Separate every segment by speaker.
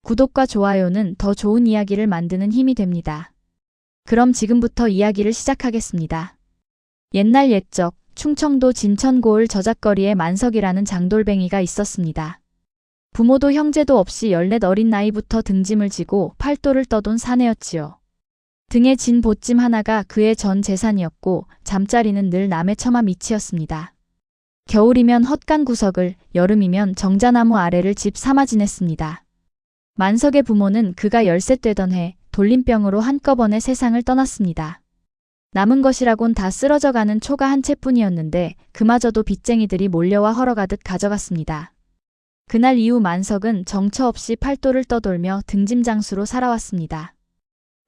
Speaker 1: 구독과 좋아요는 더 좋은 이야기를 만드는 힘이 됩니다. 그럼 지금부터 이야기를 시작하겠습니다. 옛날 옛적 충청도 진천고을 저작거리에 만석이라는 장돌뱅이가 있었습니다. 부모도 형제도 없이 14 어린 나이부터 등짐을 지고 팔도를 떠돈 사내였지요. 등에 진 보찜 하나가 그의 전 재산이었고 잠자리는 늘 남의 처마 밑이었습니다. 겨울이면 헛간 구석을, 여름이면 정자나무 아래를 집 삼아 지냈습니다. 만석의 부모는 그가 10세 되던 해 돌림병으로 한꺼번에 세상을 떠났습니다. 남은 것이라곤 다 쓰러져가는 초가 한 채뿐이었는데 그마저도 빚쟁이들이 몰려와 헐어가듯 가져갔습니다. 그날 이후 만석은 정처 없이 팔도를 떠돌며 등짐장수로 살아왔습니다.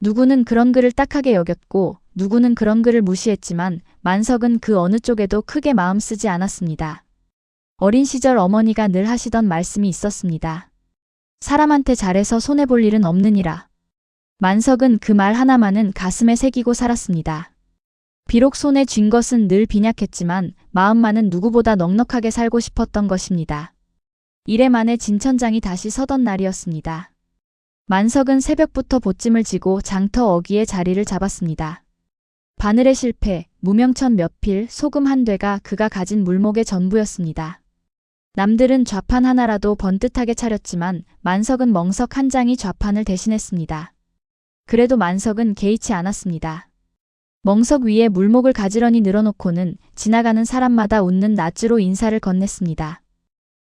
Speaker 1: 누구는 그런 그를 딱하게 여겼고 누구는 그런 그를 무시했지만 만석은 그 어느 쪽에도 크게 마음 쓰지 않았습니다. 어린 시절 어머니가 늘 하시던 말씀이 있었습니다. 사람한테 잘해서 손해볼 일은 없느니라. 만석은 그 말 하나만은 가슴에 새기고 살았습니다. 비록 손에 쥔 것은 늘 빈약했지만 마음만은 누구보다 넉넉하게 살고 싶었던 것입니다. 이래 만에 진천장이 다시 서던 날이었습니다. 만석은 새벽부터 보찜을 지고 장터 어귀에 자리를 잡았습니다. 바늘에 실패, 무명천 몇 필, 소금 한 되가 그가 가진 물목의 전부였습니다. 남들은 좌판 하나라도 번듯하게 차렸지만 만석은 멍석 한 장이 좌판을 대신했습니다. 그래도 만석은 개의치 않았습니다. 멍석 위에 물목을 가지런히 늘어놓고는 지나가는 사람마다 웃는 낯으로 인사를 건넸습니다.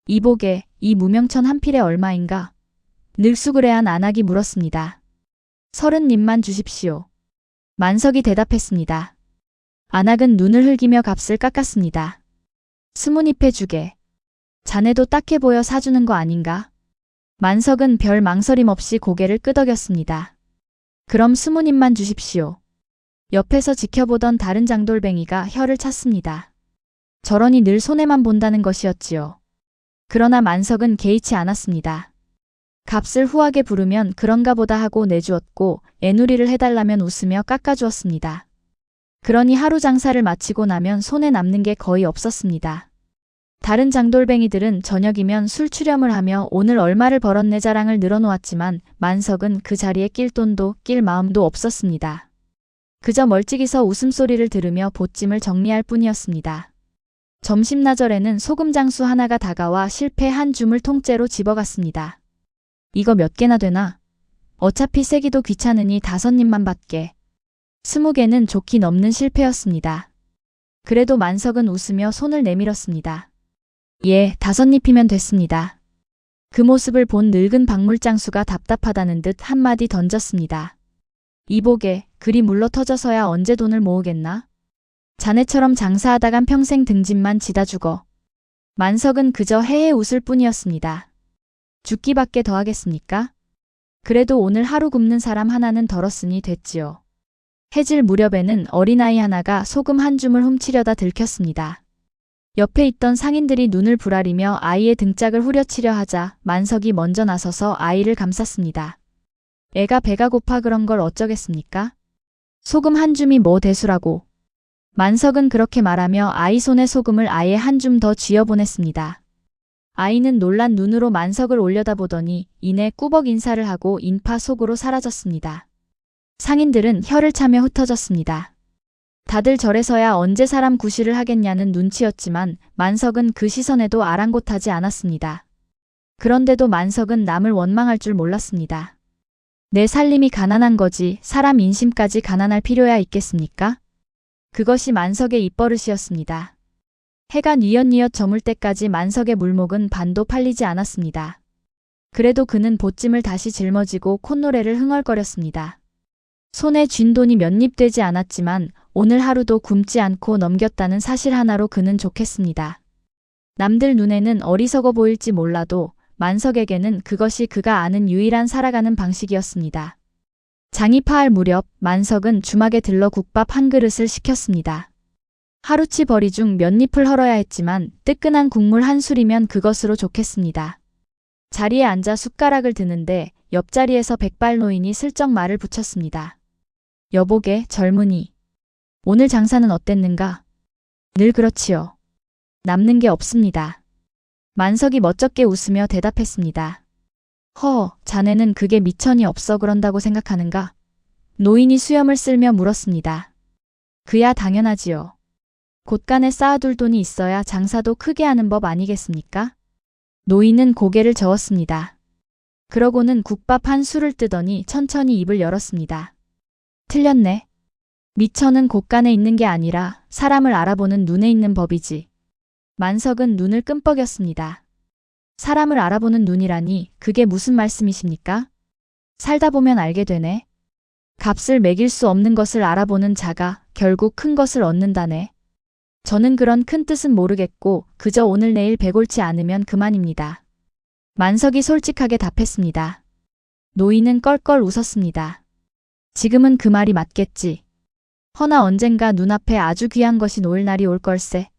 Speaker 1: 이보게, 이 무명천 한 필에 얼마인가? 늙수그레한 안악이 물었습니다. 30립만 주십시오. 만석이 대답했습니다. 안악은 눈을 흘기며 값을 깎았습니다. 20립에 주게. 자네도 딱해 보여 사주는 거 아닌가? 만석은 별 망설임 없이 고개를 끄덕였습니다. 그럼 20립만 주십시오. 옆에서 지켜보던 다른 장돌뱅이가 혀를 찼습니다. 저러니 늘 손해만 본다는 것이었지요. 그러나 만석은 개의치 않았습니다. 값을 후하게 부르면 그런가 보다 하고 내주었고 애누리를 해달라면 웃으며 깎아주었습니다. 그러니 하루 장사를 마치고 나면 손에 남는 게 거의 없었습니다. 다른 장돌뱅이들은 저녁이면 술 추렴을 하며 오늘 얼마를 벌었네 자랑을 늘어놓았지만 만석은 그 자리에 낄 돈도 낄 마음도 없었습니다. 그저 멀찍이서 웃음소리를 들으며 보찜을 정리할 뿐이었습니다. 점심나절에는 소금장수 하나가 다가와 실패 한 줌을 통째로 집어갔습니다. 이거 몇 개나 되나? 어차피 세기도 귀찮으니 5입만 받게. 20개는 좋기 넘는 실패였습니다. 그래도 만석은 웃으며 손을 내밀었습니다. 예, 5입이면 됐습니다. 그 모습을 본 늙은 박물장수가 답답하다는 듯 한마디 던졌습니다. 이보게, 그리 물러터져서야 언제 돈을 모으겠나? 자네처럼 장사하다간 평생 등짐만 지다 죽어. 만석은 그저 헤헤 웃을 뿐이었습니다. 죽기밖에 더 하겠습니까? 그래도 오늘 하루 굶는 사람 하나는 덜었으니 됐지요. 해질 무렵에는 어린아이 하나가 소금 한 줌을 훔치려다 들켰습니다. 옆에 있던 상인들이 눈을 부라리며 아이의 등짝을 후려치려 하자 만석이 먼저 나서서 아이를 감쌌습니다. 애가 배가 고파 그런 걸 어쩌겠습니까? 소금 한 줌이 뭐 대수라고. 만석은 그렇게 말하며 아이 손에 소금을 아예 한 줌 더 쥐어보냈습니다. 아이는 놀란 눈으로 만석을 올려다보더니 이내 꾸벅 인사를 하고 인파 속으로 사라졌습니다. 상인들은 혀를 차며 흩어졌습니다. 다들 저래서야 언제 사람 구실을 하겠냐는 눈치였지만 만석은 그 시선에도 아랑곳하지 않았습니다. 그런데도 만석은 남을 원망할 줄 몰랐습니다. 내 살림이 가난한 거지 사람 인심까지 가난할 필요야 있겠습니까? 그것이 만석의 입버릇이었습니다. 해가 뉘엿뉘엿 저물 때까지 만석의 물목은 반도 팔리지 않았습니다. 그래도 그는 보찜을 다시 짊어지고 콧노래를 흥얼거렸습니다. 손에 쥔 돈이 몇 립 되지 않았지만 오늘 하루도 굶지 않고 넘겼다는 사실 하나로 그는 좋겠습니다. 남들 눈에는 어리석어 보일지 몰라도 만석에게는 그것이 그가 아는 유일한 살아가는 방식이었습니다. 장이 파할 무렵 만석은 주막에 들러 국밥 한 그릇을 시켰습니다. 하루치 벌이 중 몇 잎을 헐어야 했지만 뜨끈한 국물 한 술이면 그것으로 좋겠습니다. 자리에 앉아 숟가락을 드는데 옆자리에서 백발 노인이 슬쩍 말을 붙였습니다. 여보게, 젊은이. 오늘 장사는 어땠는가? 늘 그렇지요. 남는 게 없습니다. 만석이 멋쩍게 웃으며 대답했습니다. 자네는 그게 미천이 없어 그런다고 생각하는가? 노인이 수염을 쓸며 물었습니다. 그야 당연하지요. 곳간에 쌓아둘 돈이 있어야 장사도 크게 하는 법 아니겠습니까? 노인은 고개를 저었습니다. 그러고는 국밥 한 술을 뜨더니 천천히 입을 열었습니다. 틀렸네. 미천은 곳간에 있는 게 아니라 사람을 알아보는 눈에 있는 법이지. 만석은 눈을 끔뻑였습니다. 사람을 알아보는 눈이라니 그게 무슨 말씀이십니까? 살다 보면 알게 되네. 값을 매길 수 없는 것을 알아보는 자가 결국 큰 것을 얻는다네. 저는 그런 큰 뜻은 모르겠고 그저 오늘 내일 배골치 않으면 그만입니다. 만석이 솔직하게 답했습니다. 노인은 껄껄 웃었습니다. 지금은 그 말이 맞겠지. 허나 언젠가 눈앞에 아주 귀한 것이 놓일 날이 올 걸세.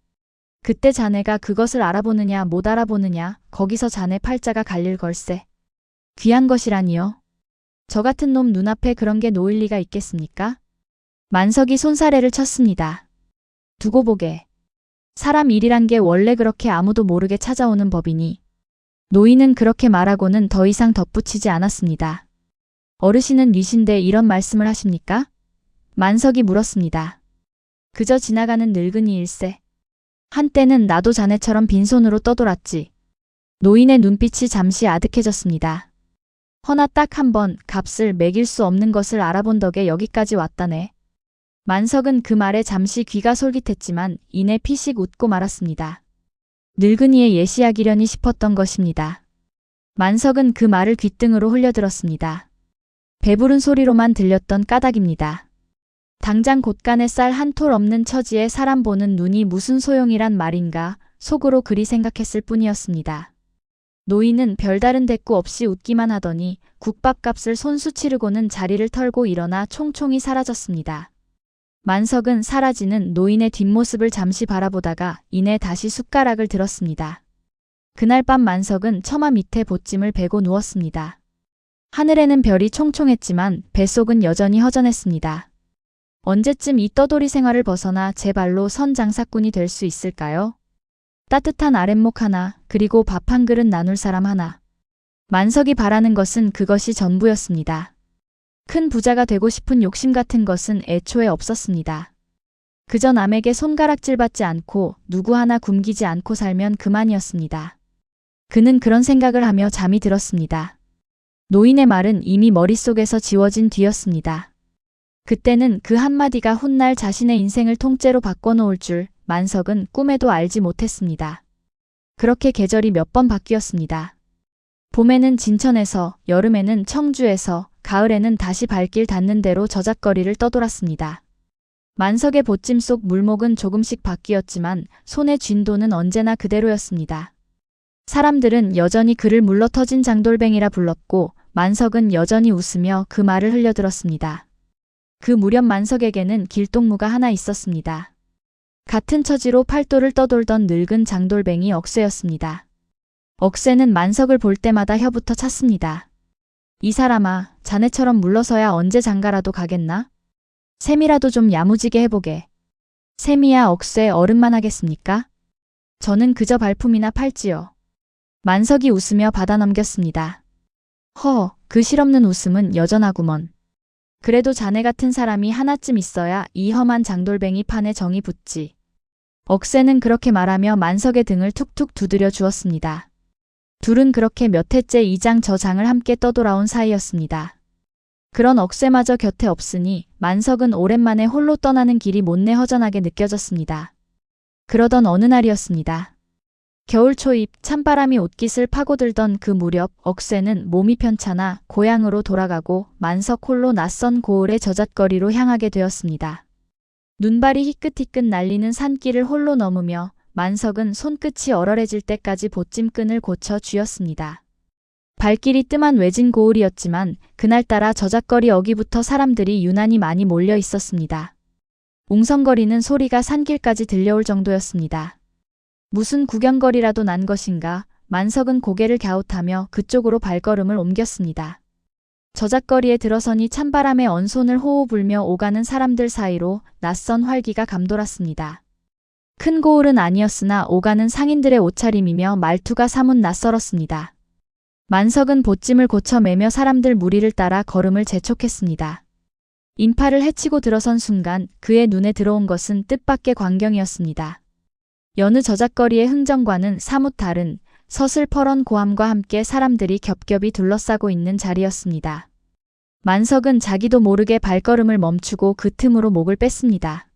Speaker 1: 그때 자네가 그것을 알아보느냐 못 알아보느냐 거기서 자네 팔자가 갈릴 걸세. 귀한 것이라니요. 저 같은 놈 눈앞에 그런 게 놓일 리가 있겠습니까? 만석이 손사래를 쳤습니다. 두고 보게. 사람 일이란 게 원래 그렇게 아무도 모르게 찾아오는 법이니. 노인은 그렇게 말하고는 더 이상 덧붙이지 않았습니다. 어르신은 미신데 이런 말씀을 하십니까? 만석이 물었습니다. 그저 지나가는 늙은이일세. 한때는 나도 자네처럼 빈손으로 떠돌았지. 노인의 눈빛이 잠시 아득해졌습니다. 허나 딱 한 번 값을 매길 수 없는 것을 알아본 덕에 여기까지 왔다네. 만석은 그 말에 잠시 귀가 솔깃했지만 이내 피식 웃고 말았습니다. 늙은이의 예시하기려니 싶었던 것입니다. 만석은 그 말을 귓등으로 흘려들었습니다. 배부른 소리로만 들렸던 까닭입니다. 당장 곳간에 쌀 한 톨 없는 처지에 사람 보는 눈이 무슨 소용이란 말인가 속으로 그리 생각했을 뿐이었습니다. 노인은 별다른 대꾸 없이 웃기만 하더니 국밥값을 손수 치르고는 자리를 털고 일어나 총총히 사라졌습니다. 만석은 사라지는 노인의 뒷모습을 잠시 바라보다가 이내 다시 숟가락을 들었습니다. 그날 밤 만석은 처마 밑에 보찜을 베고 누웠습니다. 하늘에는 별이 총총했지만 뱃속은 여전히 허전했습니다. 언제쯤 이 떠돌이 생활을 벗어나 제 발로 선 장사꾼이 될 수 있을까요? 따뜻한 아랫목 하나, 그리고 밥 한 그릇 나눌 사람 하나. 만석이 바라는 것은 그것이 전부였습니다. 큰 부자가 되고 싶은 욕심 같은 것은 애초에 없었습니다. 그저 남에게 손가락질받지 않고 누구 하나 굶기지 않고 살면 그만이었습니다. 그는 그런 생각을 하며 잠이 들었습니다. 노인의 말은 이미 머릿속에서 지워진 뒤였습니다. 그때는 그 한마디가 훗날 자신의 인생을 통째로 바꿔놓을 줄 만석은 꿈에도 알지 못했습니다. 그렇게 계절이 몇 번 바뀌었습니다. 봄에는 진천에서, 여름에는 청주에서, 가을에는 다시 발길 닿는 대로 저작거리를 떠돌았습니다. 만석의 보찜 속 물목은 조금씩 바뀌었지만 손에 쥔 돈은 언제나 그대로였습니다. 사람들은 여전히 그를 물러터진 장돌뱅이라 불렀고 만석은 여전히 웃으며 그 말을 흘려들었습니다. 그 무렵 만석에게는 길동무가 하나 있었습니다. 같은 처지로 팔도를 떠돌던 늙은 장돌뱅이 억새였습니다. 억새는 만석을 볼 때마다 혀부터 찼습니다. 이 사람아, 자네처럼 물러서야 언제 장가라도 가겠나? 셈이라도 좀 야무지게 해보게. 셈이야 억새 어른만 하겠습니까? 저는 그저 발품이나 팔지요. 만석이 웃으며 받아넘겼습니다. 그 실없는 웃음은 여전하구먼. 그래도 자네 같은 사람이 하나쯤 있어야 이 험한 장돌뱅이 판에 정이 붙지. 억새는 그렇게 말하며 만석의 등을 툭툭 두드려 주었습니다. 둘은 그렇게 몇 해째 이 장 저 장을 함께 떠돌아온 사이였습니다. 그런 억새마저 곁에 없으니 만석은 오랜만에 홀로 떠나는 길이 못내 허전하게 느껴졌습니다. 그러던 어느 날이었습니다. 겨울 초입 찬바람이 옷깃을 파고들던 그 무렵 억새는 몸이 편찮아 고향으로 돌아가고 만석 홀로 낯선 고을의 저잣거리로 향하게 되었습니다. 눈발이 희끗희끗 날리는 산길을 홀로 넘으며 만석은 손끝이 얼얼해질 때까지 보찜끈을 고쳐 쥐었습니다. 발길이 뜸한 외진 고을이었지만 그날따라 저잣거리 어기부터 사람들이 유난히 많이 몰려 있었습니다. 웅성거리는 소리가 산길까지 들려올 정도였습니다. 무슨 구경거리라도 난 것인가 만석은 고개를 갸웃하며 그쪽으로 발걸음을 옮겼습니다. 저잣거리에 들어서니 찬바람에 언손을 호호 불며 오가는 사람들 사이로 낯선 활기가 감돌았습니다. 큰 고을은 아니었으나 오가는 상인들의 옷차림이며 말투가 사뭇 낯설었습니다. 만석은 보찜을 고쳐 매며 사람들 무리를 따라 걸음을 재촉했습니다. 인파를 헤치고 들어선 순간 그의 눈에 들어온 것은 뜻밖의 광경이었습니다. 여느 저작거리의 흥정과는 사뭇 다른 서슬퍼런 고함과 함께 사람들이 겹겹이 둘러싸고 있는 자리였습니다. 만석은 자기도 모르게 발걸음을 멈추고 그 틈으로 목을 뺐습니다.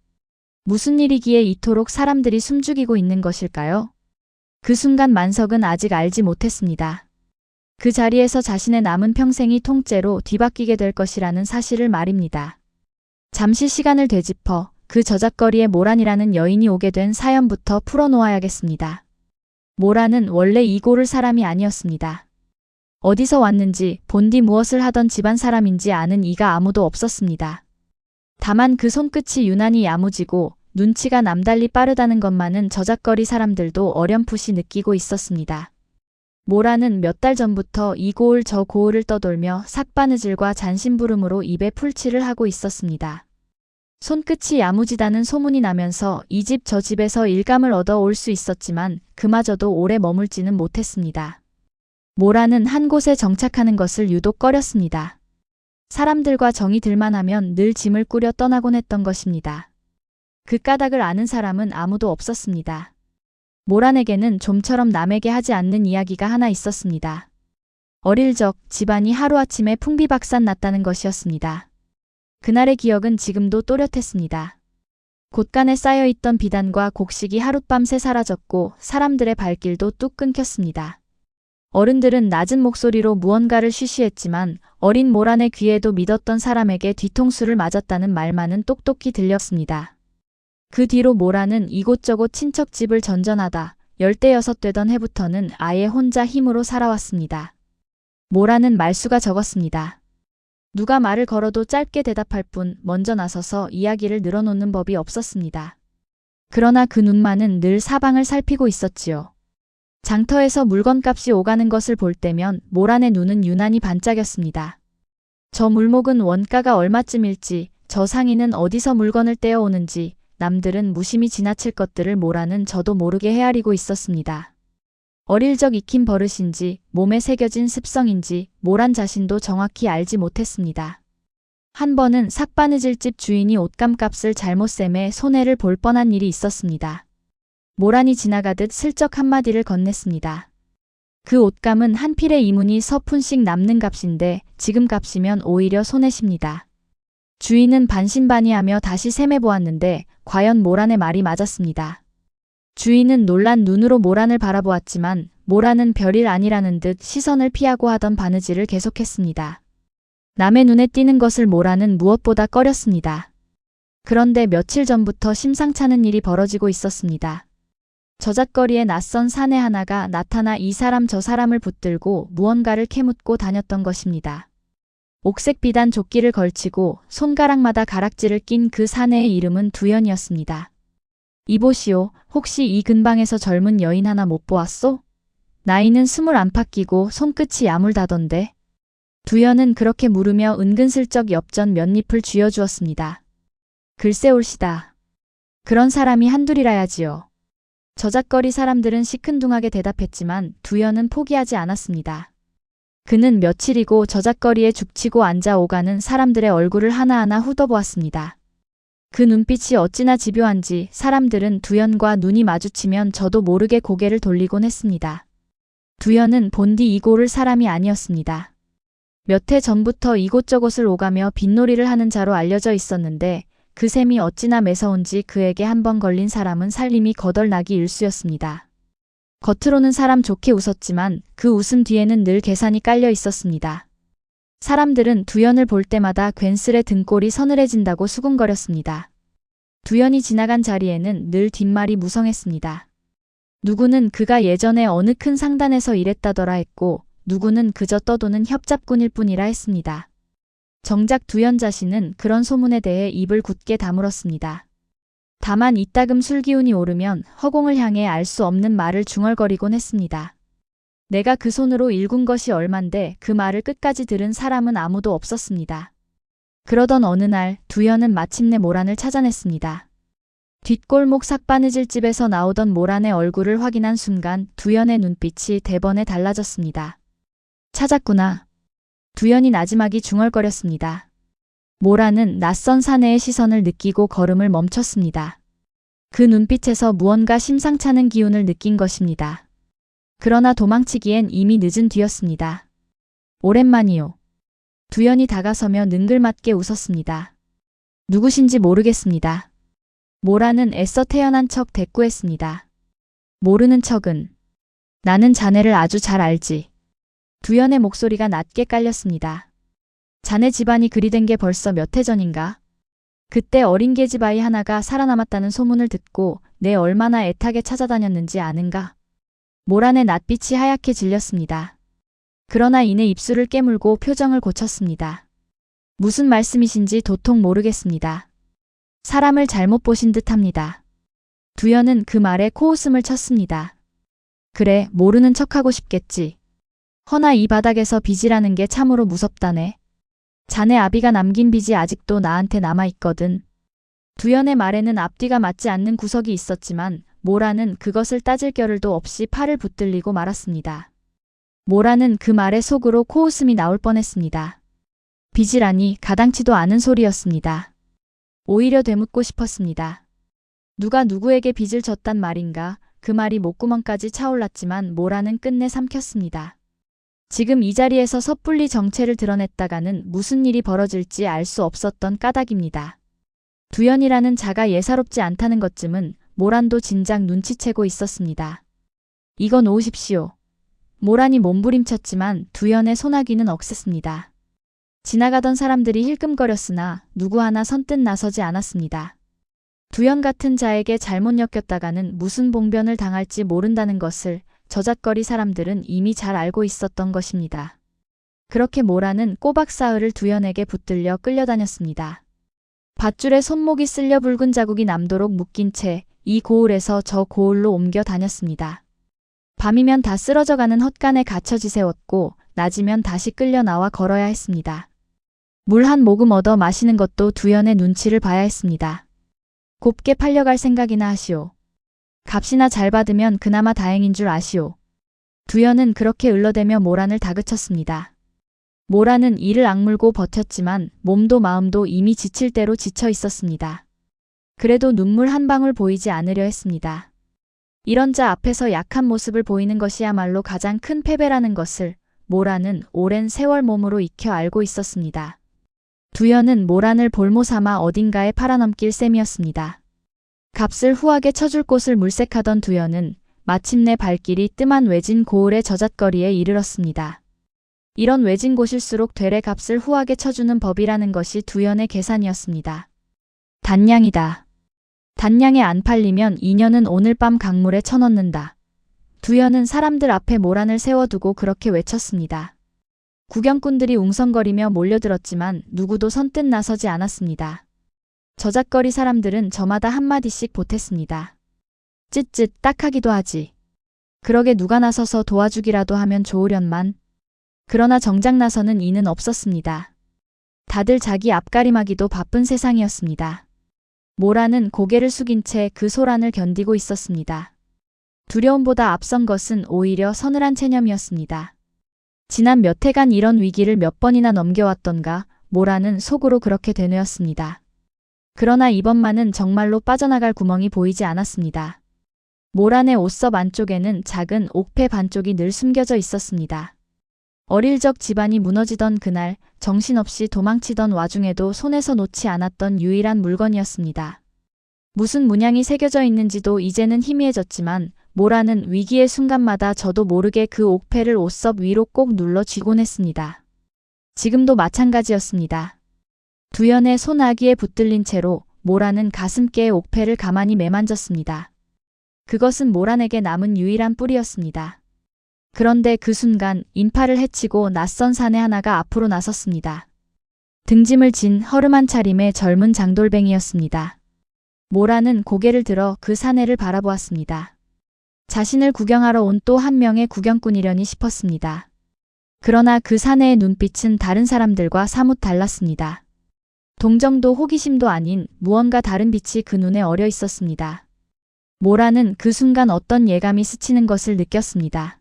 Speaker 1: 무슨 일이기에 이토록 사람들이 숨죽이고 있는 것일까요? 그 순간 만석은 아직 알지 못했습니다. 그 자리에서 자신의 남은 평생이 통째로 뒤바뀌게 될 것이라는 사실을 말입니다. 잠시 시간을 되짚어 그 저작거리에 모란이라는 여인이 오게 된 사연부터 풀어놓아야겠습니다. 모란은 원래 이 고를 사람이 아니었습니다. 어디서 왔는지 본디 무엇을 하던 집안 사람인지 아는 이가 아무도 없었습니다. 다만 그 손끝이 유난히 야무지고 눈치가 남달리 빠르다는 것만은 저작거리 사람들도 어렴풋이 느끼고 있었습니다. 모란은 몇 달 전부터 이 고을 저 고을을 떠돌며 삭바느질과 잔심부름으로 입에 풀칠을 하고 있었습니다. 손끝이 야무지다는 소문이 나면서 이 집 저 집에서 일감을 얻어 올 수 있었지만 그마저도 오래 머물지는 못했습니다. 모란은 한 곳에 정착하는 것을 유독 꺼렸습니다. 사람들과 정이 들만하면 늘 짐을 꾸려 떠나곤 했던 것입니다. 그 까닭을 아는 사람은 아무도 없었습니다. 모란에게는 좀처럼 남에게 하지 않는 이야기가 하나 있었습니다. 어릴 적 집안이 하루아침에 풍비박산 났다는 것이었습니다. 그날의 기억은 지금도 또렷했습니다. 곳간에 쌓여있던 비단과 곡식이 하룻밤새 사라졌고 사람들의 발길도 뚝 끊겼습니다. 어른들은 낮은 목소리로 무언가를 쉬쉬했지만 어린 모란의 귀에도 믿었던 사람에게 뒤통수를 맞았다는 말만은 똑똑히 들렸습니다. 그 뒤로 모란은 이곳저곳 친척집을 전전하다 16되던 해부터는 아예 혼자 힘으로 살아왔습니다. 모란은 말수가 적었습니다. 누가 말을 걸어도 짧게 대답할 뿐 먼저 나서서 이야기를 늘어놓는 법이 없었습니다. 그러나 그 눈만은 늘 사방을 살피고 있었지요. 장터에서 물건값이 오가는 것을 볼 때면 모란의 눈은 유난히 반짝였습니다. 저 물목은 원가가 얼마쯤일지, 저 상인은 어디서 물건을 떼어오는지, 남들은 무심히 지나칠 것들을 모란은 저도 모르게 헤아리고 있었습니다. 어릴 적 익힌 버릇인지 몸에 새겨진 습성인지 모란 자신도 정확히 알지 못했습니다. 한 번은 삭바느질집 주인이 옷감값을 잘못 셈해 손해를 볼 뻔한 일이 있었습니다. 모란이 지나가듯 슬쩍 한마디를 건넸습니다. 그 옷감은 한 필의 이문이 서푼씩 남는 값인데 지금 값이면 오히려 손해십니다. 주인은 반신반의하며 다시 셈해보았는데 과연 모란의 말이 맞았습니다. 주인은 놀란 눈으로 모란을 바라보았지만 모란은 별일 아니라는 듯 시선을 피하고 하던 바느질을 계속했습니다. 남의 눈에 띄는 것을 모란은 무엇보다 꺼렸습니다. 그런데 며칠 전부터 심상찮은 일이 벌어지고 있었습니다. 저잣거리에 낯선 사내 하나가 나타나 이 사람 저 사람을 붙들고 무언가를 캐묻고 다녔던 것입니다. 옥색 비단 조끼를 걸치고 손가락마다 가락지를 낀 그 사내의 이름은 두연이었습니다. 이보시오, 혹시 이 근방에서 젊은 여인 하나 못 보았소? 나이는 20 안팎이고 손끝이 야물다던데. 두연은 그렇게 물으며 은근슬쩍 엽전 몇 잎을 쥐어주었습니다. 글쎄 올시다. 그런 사람이 한둘이라야지요. 저잣거리 사람들은 시큰둥하게 대답했지만 두연은 포기하지 않았습니다. 그는 며칠이고 저잣거리에 죽치고 앉아 오가는 사람들의 얼굴을 하나하나 훑어보았습니다. 그 눈빛이 어찌나 집요한지 사람들은 두연과 눈이 마주치면 저도 모르게 고개를 돌리곤 했습니다. 두연은 본디 이고를 사람이 아니었습니다. 몇 해 전부터 이곳저곳을 오가며 빈놀이를 하는 자로 알려져 있었는데 그 셈이 어찌나 매서운지 그에게 한 번 걸린 사람은 살림이 거덜나기 일쑤였습니다. 겉으로는 사람 좋게 웃었지만 그 웃음 뒤에는 늘 계산이 깔려 있었습니다. 사람들은 두연을 볼 때마다 괜스레 등골이 서늘해진다고 수군거렸습니다. 두연이 지나간 자리에는 늘 뒷말이 무성했습니다. 누구는 그가 예전에 어느 큰 상단에서 일했다더라 했고 누구는 그저 떠도는 협잡꾼일 뿐이라 했습니다. 정작 두연 자신은 그런 소문에 대해 입을 굳게 다물었습니다. 다만 이따금 술기운이 오르면 허공을 향해 알 수 없는 말을 중얼거리곤 했습니다. 내가 그 손으로 일군 것이 얼만데 그 말을 끝까지 들은 사람은 아무도 없었습니다. 그러던 어느 날 두연은 마침내 모란을 찾아냈습니다. 뒷골목 삭바느질집에서 나오던 모란의 얼굴을 확인한 순간 두연의 눈빛이 대번에 달라졌습니다. 찾았구나. 두연이 나지막이 중얼거렸습니다. 모라는 낯선 사내의 시선을 느끼고 걸음을 멈췄습니다. 그 눈빛에서 무언가 심상찮은 기운을 느낀 것입니다. 그러나 도망치기엔 이미 늦은 뒤였습니다. 오랜만이요. 두연이 다가서며 능글맞게 웃었습니다. 누구신지 모르겠습니다. 모라는 애써 태연한 척 대꾸했습니다. 모르는 척은. 나는 자네를 아주 잘 알지. 두연의 목소리가 낮게 깔렸습니다. 자네 집안이 그리 된 게 벌써 몇 해 전인가? 그때 어린 계집아이 하나가 살아남았다는 소문을 듣고 내 얼마나 애타게 찾아다녔는지 아는가? 모란의 낯빛이 하얗게 질렸습니다. 그러나 이내 입술을 깨물고 표정을 고쳤습니다. 무슨 말씀이신지 도통 모르겠습니다. 사람을 잘못 보신 듯합니다. 두연은 그 말에 코웃음을 쳤습니다. 그래, 모르는 척하고 싶겠지. 허나 이 바닥에서 빚이라는 게 참으로 무섭다네. 자네 아비가 남긴 빚이 아직도 나한테 남아있거든. 두연의 말에는 앞뒤가 맞지 않는 구석이 있었지만 모라는 그것을 따질 겨를도 없이 팔을 붙들리고 말았습니다. 모라는 그 말에 속으로 코웃음이 나올 뻔했습니다. 빚이라니 가당치도 않은 소리였습니다. 오히려 되묻고 싶었습니다. 누가 누구에게 빚을 졌단 말인가? 그 말이 목구멍까지 차올랐지만 모라는 끝내 삼켰습니다. 지금 이 자리에서 섣불리 정체를 드러냈다가는 무슨 일이 벌어질지 알 수 없었던 까닭입니다. 두연이라는 자가 예사롭지 않다는 것쯤은 모란도 진작 눈치채고 있었습니다. 이거 놓으십시오. 모란이 몸부림쳤지만 두연의 소나기는 억셌습니다. 지나가던 사람들이 힐끔거렸으나 누구 하나 선뜻 나서지 않았습니다. 두연 같은 자에게 잘못 엮였다가는 무슨 봉변을 당할지 모른다는 것을 저잣거리 사람들은 이미 잘 알고 있었던 것입니다. 그렇게 모라는 꼬박 사흘을 두연에게 붙들려 끌려다녔습니다. 밧줄에 손목이 쓸려 붉은 자국이 남도록 묶인 채 이 고을에서 저 고을로 옮겨 다녔습니다. 밤이면 다 쓰러져가는 헛간에 갇혀 지새웠고 낮이면 다시 끌려 나와 걸어야 했습니다. 물 한 모금 얻어 마시는 것도 두연의 눈치를 봐야 했습니다. 곱게 팔려갈 생각이나 하시오. 값이나 잘 받으면 그나마 다행인 줄 아시오. 두연은 그렇게 을러대며 모란을 다그쳤습니다. 모란은 이를 악물고 버텼지만 몸도 마음도 이미 지칠 대로 지쳐 있었습니다. 그래도 눈물 한 방울 보이지 않으려 했습니다. 이런 자 앞에서 약한 모습을 보이는 것이야말로 가장 큰 패배라는 것을 모란은 오랜 세월 몸으로 익혀 알고 있었습니다. 두연은 모란을 볼모 삼아 어딘가에 팔아넘길 셈이었습니다. 값을 후하게 쳐줄 곳을 물색하던 두연은 마침내 발길이 뜸한 외진 고을의 저잣거리에 이르렀습니다. 이런 외진 곳일수록 되레 값을 후하게 쳐주는 법이라는 것이 두연의 계산이었습니다. 단량이다. 단량에 안 팔리면 인연은 오늘 밤 강물에 쳐넣는다. 두연은 사람들 앞에 모란을 세워두고 그렇게 외쳤습니다. 구경꾼들이 웅성거리며 몰려들었지만 누구도 선뜻 나서지 않았습니다. 저잣거리 사람들은 저마다 한마디씩 보탰습니다. 쯧쯧 딱하기도 하지. 그러게 누가 나서서 도와주기라도 하면 좋으련만. 그러나 정작 나서는 이는 없었습니다. 다들 자기 앞가림하기도 바쁜 세상이었습니다. 모라는 고개를 숙인 채 그 소란을 견디고 있었습니다. 두려움보다 앞선 것은 오히려 서늘한 체념이었습니다. 지난 몇 해간 이런 위기를 몇 번이나 넘겨왔던가 모라는 속으로 그렇게 되뇌었습니다. 그러나 이번만은 정말로 빠져나갈 구멍이 보이지 않았습니다. 모란의 옷섭 안쪽에는 작은 옥패 반쪽이 늘 숨겨져 있었습니다. 어릴 적 집안이 무너지던 그날 정신없이 도망치던 와중에도 손에서 놓지 않았던 유일한 물건이었습니다. 무슨 문양이 새겨져 있는지도 이제는 희미해졌지만 모라는 위기의 순간마다 저도 모르게 그 옥패를 옷섭 위로 꼭 눌러 쥐곤 했습니다. 지금도 마찬가지였습니다. 두연의 손아귀에 붙들린 채로 모라는 가슴께의 옥패를 가만히 매만졌습니다. 그것은 모란에게 남은 유일한 뿔이었습니다. 그런데 그 순간 인파를 헤치고 낯선 사내 하나가 앞으로 나섰습니다. 등짐을 진 허름한 차림의 젊은 장돌뱅이였습니다. 모라는 고개를 들어 그 사내를 바라보았습니다. 자신을 구경하러 온 또 한 명의 구경꾼이려니 싶었습니다. 그러나 그 사내의 눈빛은 다른 사람들과 사뭇 달랐습니다. 동정도 호기심도 아닌 무언가 다른 빛이 그 눈에 어려 있었습니다. 모라는 그 순간 어떤 예감이 스치는 것을 느꼈습니다.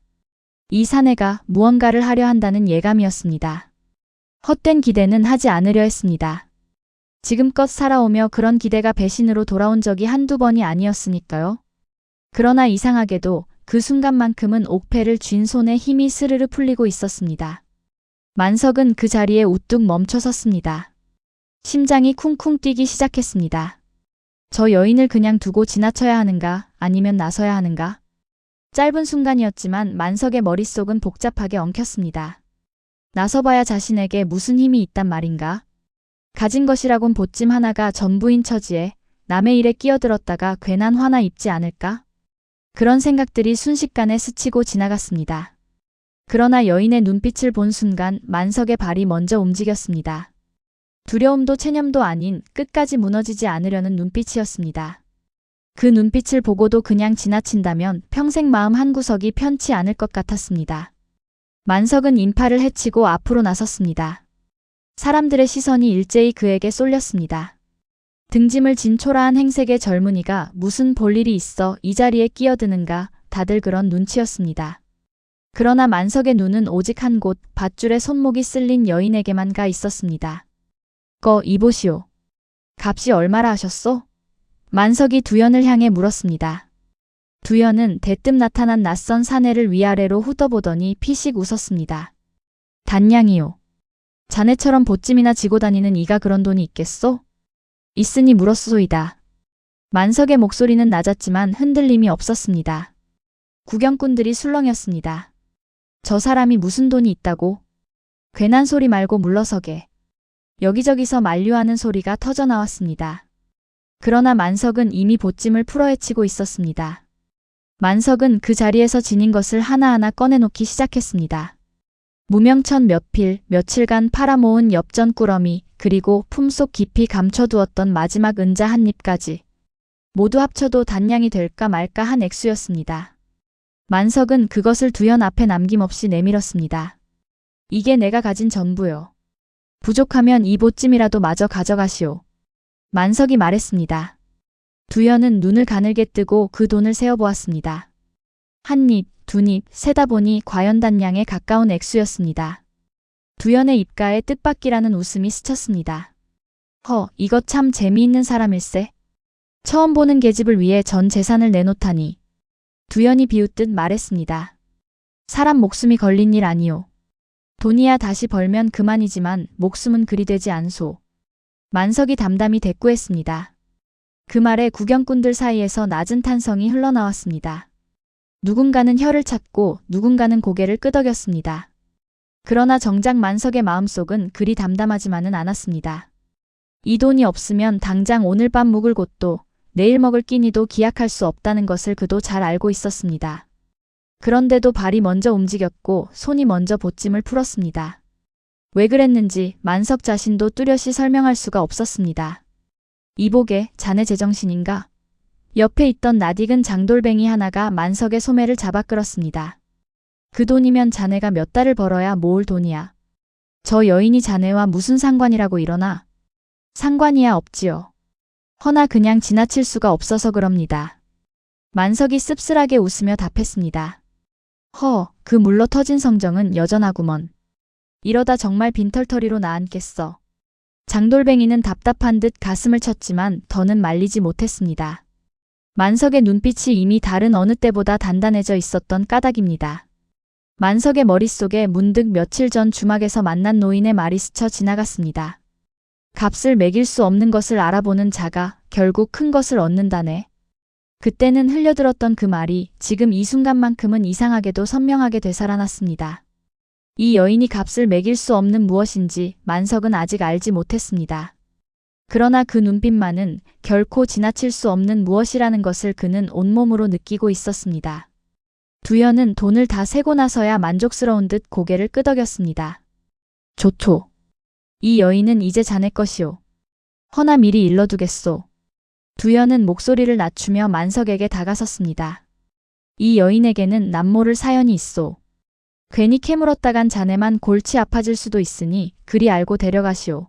Speaker 1: 이 사내가 무언가를 하려 한다는 예감이었습니다. 헛된 기대는 하지 않으려 했습니다. 지금껏 살아오며 그런 기대가 배신으로 돌아온 적이 한두 번이 아니었으니까요. 그러나 이상하게도 그 순간만큼은 옥패를 쥔 손에 힘이 스르르 풀리고 있었습니다. 만석은 그 자리에 우뚝 멈춰 섰습니다. 심장이 쿵쿵 뛰기 시작했습니다. 저 여인을 그냥 두고 지나쳐야 하는가, 아니면 나서야 하는가? 짧은 순간이었지만 만석의 머릿속은 복잡하게 엉켰습니다. 나서봐야 자신에게 무슨 힘이 있단 말인가? 가진 것이라곤 보찜 하나가 전부인 처지에 남의 일에 끼어들었다가 괜한 화나 입지 않을까? 그런 생각들이 순식간에 스치고 지나갔습니다. 그러나 여인의 눈빛을 본 순간 만석의 발이 먼저 움직였습니다. 두려움도 체념도 아닌 끝까지 무너지지 않으려는 눈빛이었습니다. 그 눈빛을 보고도 그냥 지나친다면 평생 마음 한구석이 편치 않을 것 같았습니다. 만석은 인파를 헤치고 앞으로 나섰습니다. 사람들의 시선이 일제히 그에게 쏠렸습니다. 등짐을 진 초라한 행색의 젊은이가 무슨 볼일이 있어 이 자리에 끼어드는가, 다들 그런 눈치였습니다. 그러나 만석의 눈은 오직 한 곳 밧줄에 손목이 쓸린 여인에게만 가 있었습니다. 이보시오. 값이 얼마라 하셨소? 만석이 두연을 향해 물었습니다. 두연은 대뜸 나타난 낯선 사내를 위아래로 훑어보더니 피식 웃었습니다. 단냥이요. 자네처럼 보찜이나 지고 다니는 이가 그런 돈이 있겠소? 있으니 물었소이다. 만석의 목소리는 낮았지만 흔들림이 없었습니다. 구경꾼들이 술렁였습니다. 저 사람이 무슨 돈이 있다고? 괜한 소리 말고 물러서게. 여기저기서 만류하는 소리가 터져나왔습니다. 그러나 만석은 이미 보찜을 풀어헤치고 있었습니다. 만석은 그 자리에서 지닌 것을 하나하나 꺼내놓기 시작했습니다. 무명천 몇 필, 며칠간 팔아모은 엽전 꾸러미, 그리고 품속 깊이 감춰두었던 마지막 은자 한 입까지. 모두 합쳐도 단량이 될까 말까 한 액수였습니다. 만석은 그것을 두연 앞에 남김없이 내밀었습니다. 이게 내가 가진 전부요. 부족하면 이 보찜이라도 마저 가져가시오. 만석이 말했습니다. 두연은 눈을 가늘게 뜨고 그 돈을 세어보았습니다. 한 입, 두 입, 세다 보니 과연 단량에 가까운 액수였습니다. 두연의 입가에 뜻밖이라는 웃음이 스쳤습니다. 이거 참 재미있는 사람일세. 처음 보는 계집을 위해 전 재산을 내놓다니. 두연이 비웃듯 말했습니다. 사람 목숨이 걸린 일 아니오. 돈이야 다시 벌면 그만이지만 목숨은 그리 되지 않소. 만석이 담담히 대꾸했습니다. 그 말에 구경꾼들 사이에서 낮은 탄성이 흘러나왔습니다. 누군가는 혀를 찾고 누군가는 고개를 끄덕였습니다. 그러나 정작 만석의 마음속은 그리 담담하지만은 않았습니다. 이 돈이 없으면 당장 오늘 밤 묵을 곳도 내일 먹을 끼니도 기약할 수 없다는 것을 그도 잘 알고 있었습니다. 그런데도 발이 먼저 움직였고 손이 먼저 보찜을 풀었습니다. 왜 그랬는지 만석 자신도 뚜렷이 설명할 수가 없었습니다. 이보게, 자네 제정신인가? 옆에 있던 낯익은 장돌뱅이 하나가 만석의 소매를 잡아 끌었습니다. 그 돈이면 자네가 몇 달을 벌어야 모을 돈이야. 저 여인이 자네와 무슨 상관이라고 이러나? 상관이야 없지요. 허나 그냥 지나칠 수가 없어서 그럽니다. 만석이 씁쓸하게 웃으며 답했습니다. 그 물러 터진 성정은 여전하구먼. 이러다 정말 빈털터리로 나앉겠어. 장돌뱅이는 답답한 듯 가슴을 쳤지만 더는 말리지 못했습니다. 만석의 눈빛이 이미 다른 어느 때보다 단단해져 있었던 까닭입니다. 만석의 머릿속에 문득 며칠 전 주막에서 만난 노인의 말이 스쳐 지나갔습니다. 값을 매길 수 없는 것을 알아보는 자가 결국 큰 것을 얻는다네. 그때는 흘려들었던 그 말이 지금 이 순간만큼은 이상하게도 선명하게 되살아났습니다. 이 여인이 값을 매길 수 없는 무엇인지 만석은 아직 알지 못했습니다. 그러나 그 눈빛만은 결코 지나칠 수 없는 무엇이라는 것을 그는 온몸으로 느끼고 있었습니다. 두연은 돈을 다 세고 나서야 만족스러운 듯 고개를 끄덕였습니다. 좋소. 이 여인은 이제 자네 것이오. 허나 미리 일러두겠소. 두연은 목소리를 낮추며 만석에게 다가섰습니다. 이 여인에게는 남모를 사연이 있소. 괜히 캐물었다간 자네만 골치 아파질 수도 있으니 그리 알고 데려가시오.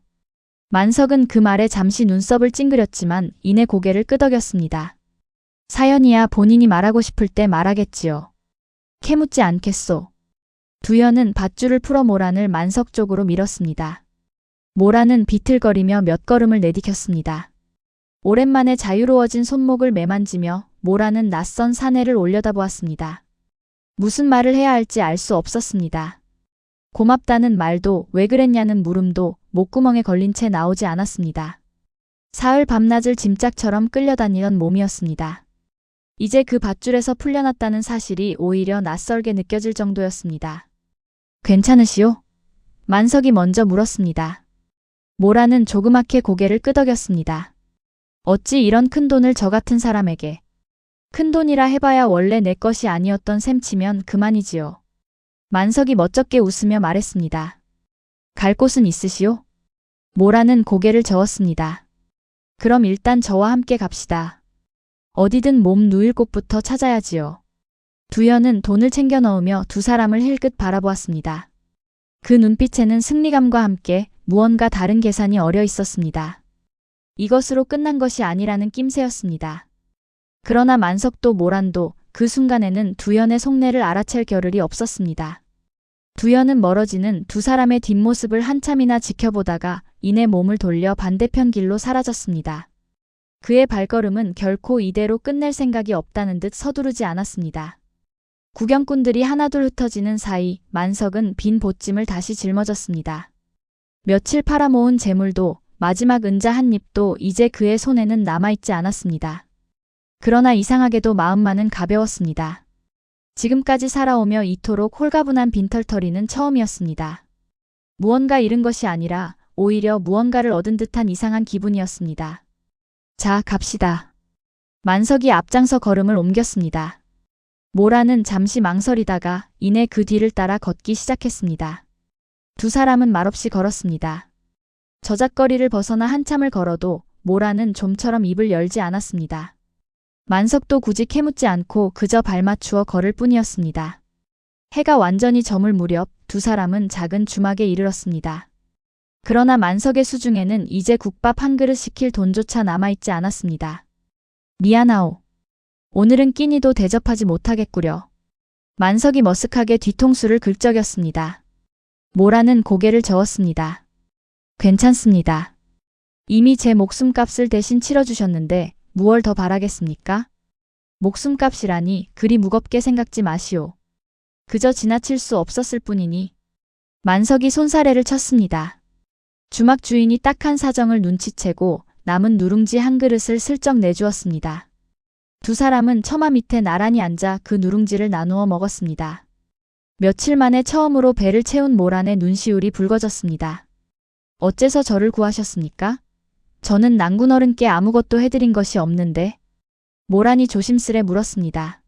Speaker 1: 만석은 그 말에 잠시 눈썹을 찡그렸지만 이내 고개를 끄덕였습니다. 사연이야 본인이 말하고 싶을 때 말하겠지요. 캐묻지 않겠소. 두현은 밧줄을 풀어 모란을 만석 쪽으로 밀었습니다. 모란은 비틀거리며 몇 걸음을 내디켰습니다. 오랜만에 자유로워진 손목을 매만지며 모란은 낯선 사내를 올려다보았습니다. 무슨 말을 해야 할지 알 수 없었습니다. 고맙다는 말도 왜 그랬냐는 물음도 목구멍에 걸린 채 나오지 않았습니다. 사흘 밤낮을 짐짝처럼 끌려다니던 몸이었습니다. 이제 그 밧줄에서 풀려났다는 사실이 오히려 낯설게 느껴질 정도였습니다. 괜찮으시오? 만석이 먼저 물었습니다. 모란은 조그맣게 고개를 끄덕였습니다. 어찌 이런 큰돈을 저 같은 사람에게. 큰돈이라 해봐야 원래 내 것이 아니었던 셈치면 그만이지요. 만석이 멋쩍게 웃으며 말했습니다. 갈 곳은 있으시오? 모란은 고개를 저었습니다. 그럼 일단 저와 함께 갑시다. 어디든 몸 누일 곳부터 찾아야지요. 두현은 돈을 챙겨 넣으며 두 사람을 힐끗 바라보았습니다. 그 눈빛에는 승리감과 함께 무언가 다른 계산이 어려 있었습니다. 이것으로 끝난 것이 아니라는 낌새였습니다. 그러나 만석도 모란도 그 순간에는 두현의 속내를 알아챌 겨를이 없었습니다. 두현은 멀어지는 두 사람의 뒷모습을 한참이나 지켜보다가 이내 몸을 돌려 반대편 길로 사라졌습니다. 그의 발걸음은 결코 이대로 끝낼 생각이 없다는 듯 서두르지 않았습니다. 구경꾼들이 하나둘 흩어지는 사이 만석은 빈 보찜을 다시 짊어졌습니다. 며칠 팔아모은 재물도 마지막 은자 한 입도 이제 그의 손에는 남아있지 않았습니다. 그러나 이상하게도 마음만은 가벼웠습니다. 지금까지 살아오며 이토록 홀가분한 빈털터리는 처음이었습니다. 무언가 잃은 것이 아니라 오히려 무언가를 얻은 듯한 이상한 기분이었습니다. 자, 갑시다. 만석이 앞장서 걸음을 옮겼습니다. 모란은 잠시 망설이다가 이내 그 뒤를 따라 걷기 시작했습니다. 두 사람은 말없이 걸었습니다. 저잣거리를 벗어나 한참을 걸어도 모란은 좀처럼 입을 열지 않았습니다. 만석도 굳이 캐묻지 않고 그저 발맞추어 걸을 뿐이었습니다. 해가 완전히 저물 무렵 두 사람은 작은 주막에 이르렀습니다. 그러나 만석의 수중에는 이제 국밥 한 그릇 시킬 돈조차 남아있지 않았습니다. 미안하오. 오늘은 끼니도 대접하지 못하겠구려. 만석이 머쓱하게 뒤통수를 긁적였습니다. 모란은 고개를 저었습니다. 괜찮습니다. 이미 제 목숨값을 대신 치러주셨는데 무얼 더 바라겠습니까? 목숨값이라니 그리 무겁게 생각지 마시오. 그저 지나칠 수 없었을 뿐이니. 만석이 손사래를 쳤습니다. 주막 주인이 딱한 사정을 눈치채고 남은 누룽지 한 그릇을 슬쩍 내주었습니다. 두 사람은 처마 밑에 나란히 앉아 그 누룽지를 나누어 먹었습니다. 며칠 만에 처음으로 배를 채운 모란의 눈시울이 붉어졌습니다. 어째서 저를 구하셨습니까? 저는 난군어른께 아무것도 해드린 것이 없는데. 모란이 조심스레 물었습니다.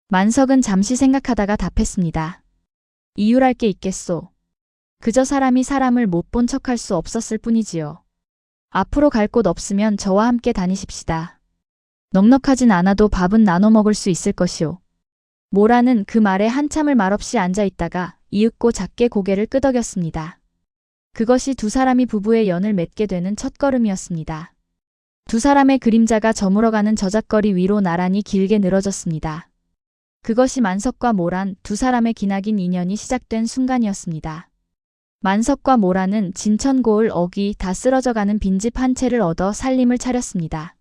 Speaker 1: 만석은 잠시 생각하다가 답했습니다. 이유랄 게 있겠소. 그저 사람이 사람을 못 본 척할 수 없었을 뿐이지요. 앞으로 갈 곳 없으면 저와 함께 다니십시다. 넉넉하진 않아도 밥은 나눠 먹을 수 있을 것이오. 모란은 그 말에 한참을 말없이 앉아있다가 이윽고 작게 고개를 끄덕였습니다. 그것이 두 사람이 부부의 연을 맺게 되는 첫걸음이었습니다. 두 사람의 그림자가 저물어가는 저잣거리 위로 나란히 길게 늘어졌습니다. 그것이 만석과 모란 두 사람의 기나긴 인연이 시작된 순간이었습니다. 만석과 모란은 진천고을 어귀 다 쓰러져가는 빈집 한 채를 얻어 살림을 차렸습니다.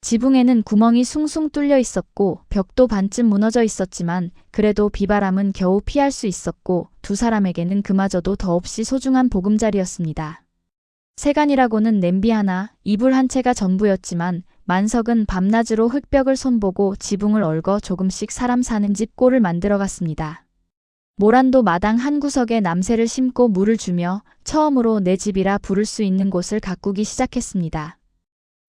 Speaker 1: 지붕에는 구멍이 숭숭 뚫려 있었고 벽도 반쯤 무너져 있었지만 그래도 비바람은 겨우 피할 수 있었고 두 사람에게는 그마저도 더없이 소중한 보금자리였습니다. 세간이라고는 냄비 하나, 이불 한 채가 전부였지만 만석은 밤낮으로 흙벽을 손보고 지붕을 얽어 조금씩 사람 사는 집 꼴을 만들어갔습니다. 모란도 마당 한 구석에 남새를 심고 물을 주며 처음으로 내 집이라 부를 수 있는 곳을 가꾸기 시작했습니다.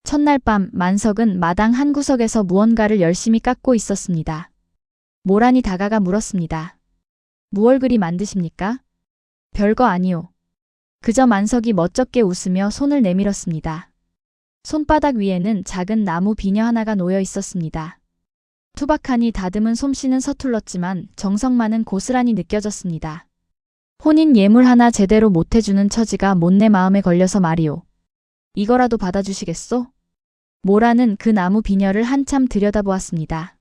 Speaker 1: 첫날 밤 만석은 마당 한 구석에서 무언가를 열심히 깎고 있었습니다. 모란이 다가가 물었습니다. 무얼 그리 만드십니까? 별거 아니오. 그저 만석이 멋쩍게 웃으며 손을 내밀었습니다. 손바닥 위에는 작은 나무 비녀 하나가 놓여 있었습니다. 투박하니 다듬은 솜씨는 서툴렀지만 정성만은 고스란히 느껴졌습니다. 혼인 예물 하나 제대로 못해주는 처지가 못내 마음에 걸려서 말이오. 이거라도 받아주시겠소? 모란은 그 나무 비녀를 한참 들여다보았습니다.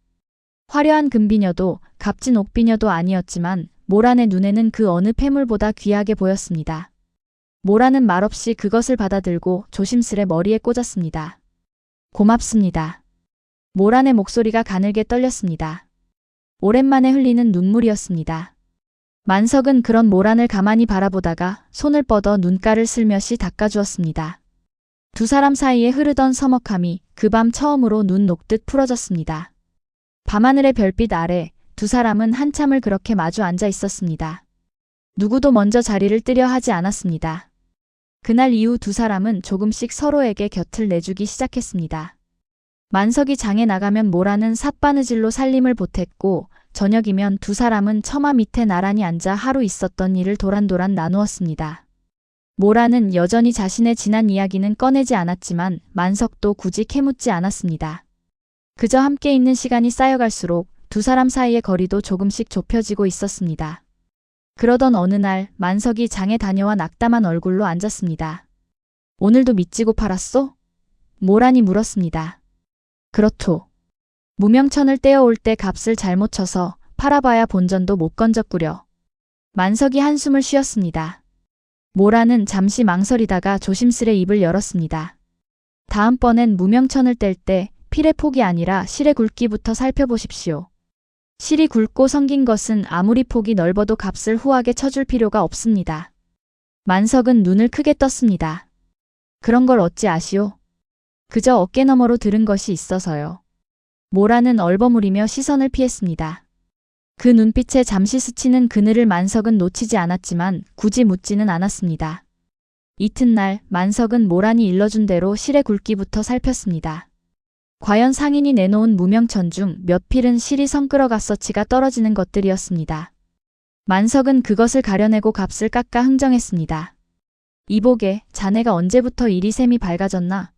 Speaker 1: 화려한 금비녀도 값진 옥비녀도 아니었지만 모란의 눈에는 그 어느 폐물보다 귀하게 보였습니다. 모란은 말없이 그것을 받아들고 조심스레 머리에 꽂았습니다. 고맙습니다. 모란의 목소리가 가늘게 떨렸습니다. 오랜만에 흘리는 눈물이었습니다. 만석은 그런 모란을 가만히 바라보다가 손을 뻗어 눈가를 슬며시 닦아주었습니다. 두 사람 사이에 흐르던 서먹함이 그 밤 처음으로 눈 녹듯 풀어졌습니다. 밤하늘의 별빛 아래 두 사람은 한참을 그렇게 마주 앉아 있었습니다. 누구도 먼저 자리를 뜨려 하지 않았습니다. 그날 이후 두 사람은 조금씩 서로에게 곁을 내주기 시작했습니다. 만석이 장에 나가면 모란은 삿바느질로 살림을 보탰고 저녁이면 두 사람은 처마 밑에 나란히 앉아 하루 있었던 일을 도란도란 나누었습니다. 모란은 여전히 자신의 지난 이야기는 꺼내지 않았지만 만석도 굳이 캐묻지 않았습니다. 그저 함께 있는 시간이 쌓여갈수록 두 사람 사이의 거리도 조금씩 좁혀지고 있었습니다. 그러던 어느 날 만석이 장에 다녀와 낙담한 얼굴로 앉았습니다. 오늘도 미치고 팔았소? 모란이 물었습니다. 그렇소. 무명천을 떼어올 때 값을 잘못 쳐서 팔아봐야 본전도 못 건졌구려. 만석이 한숨을 쉬었습니다. 모란은 잠시 망설이다가 조심스레 입을 열었습니다. 다음번엔 무명천을 뗄 때 필의 폭이 아니라 실의 굵기부터 살펴보십시오. 실이 굵고 성긴 것은 아무리 폭이 넓어도 값을 후하게 쳐줄 필요가 없습니다. 만석은 눈을 크게 떴습니다. 그런 걸 어찌 아시오? 그저 어깨너머로 들은 것이 있어서요. 모란은 얼버무리며 시선을 피했습니다. 그 눈빛에 잠시 스치는 그늘을 만석은 놓치지 않았지만 굳이 묻지는 않았습니다. 이튿날 만석은 모란이 일러준 대로 실의 굵기부터 살폈습니다. 과연 상인이 내놓은 무명천 중 몇 필은 실이 성끌어가 서치가 떨어지는 것들이었습니다. 만석은 그것을 가려내고 값을 깎아 흥정했습니다. 이보게, 자네가 언제부터 이리 셈이 밝아졌나?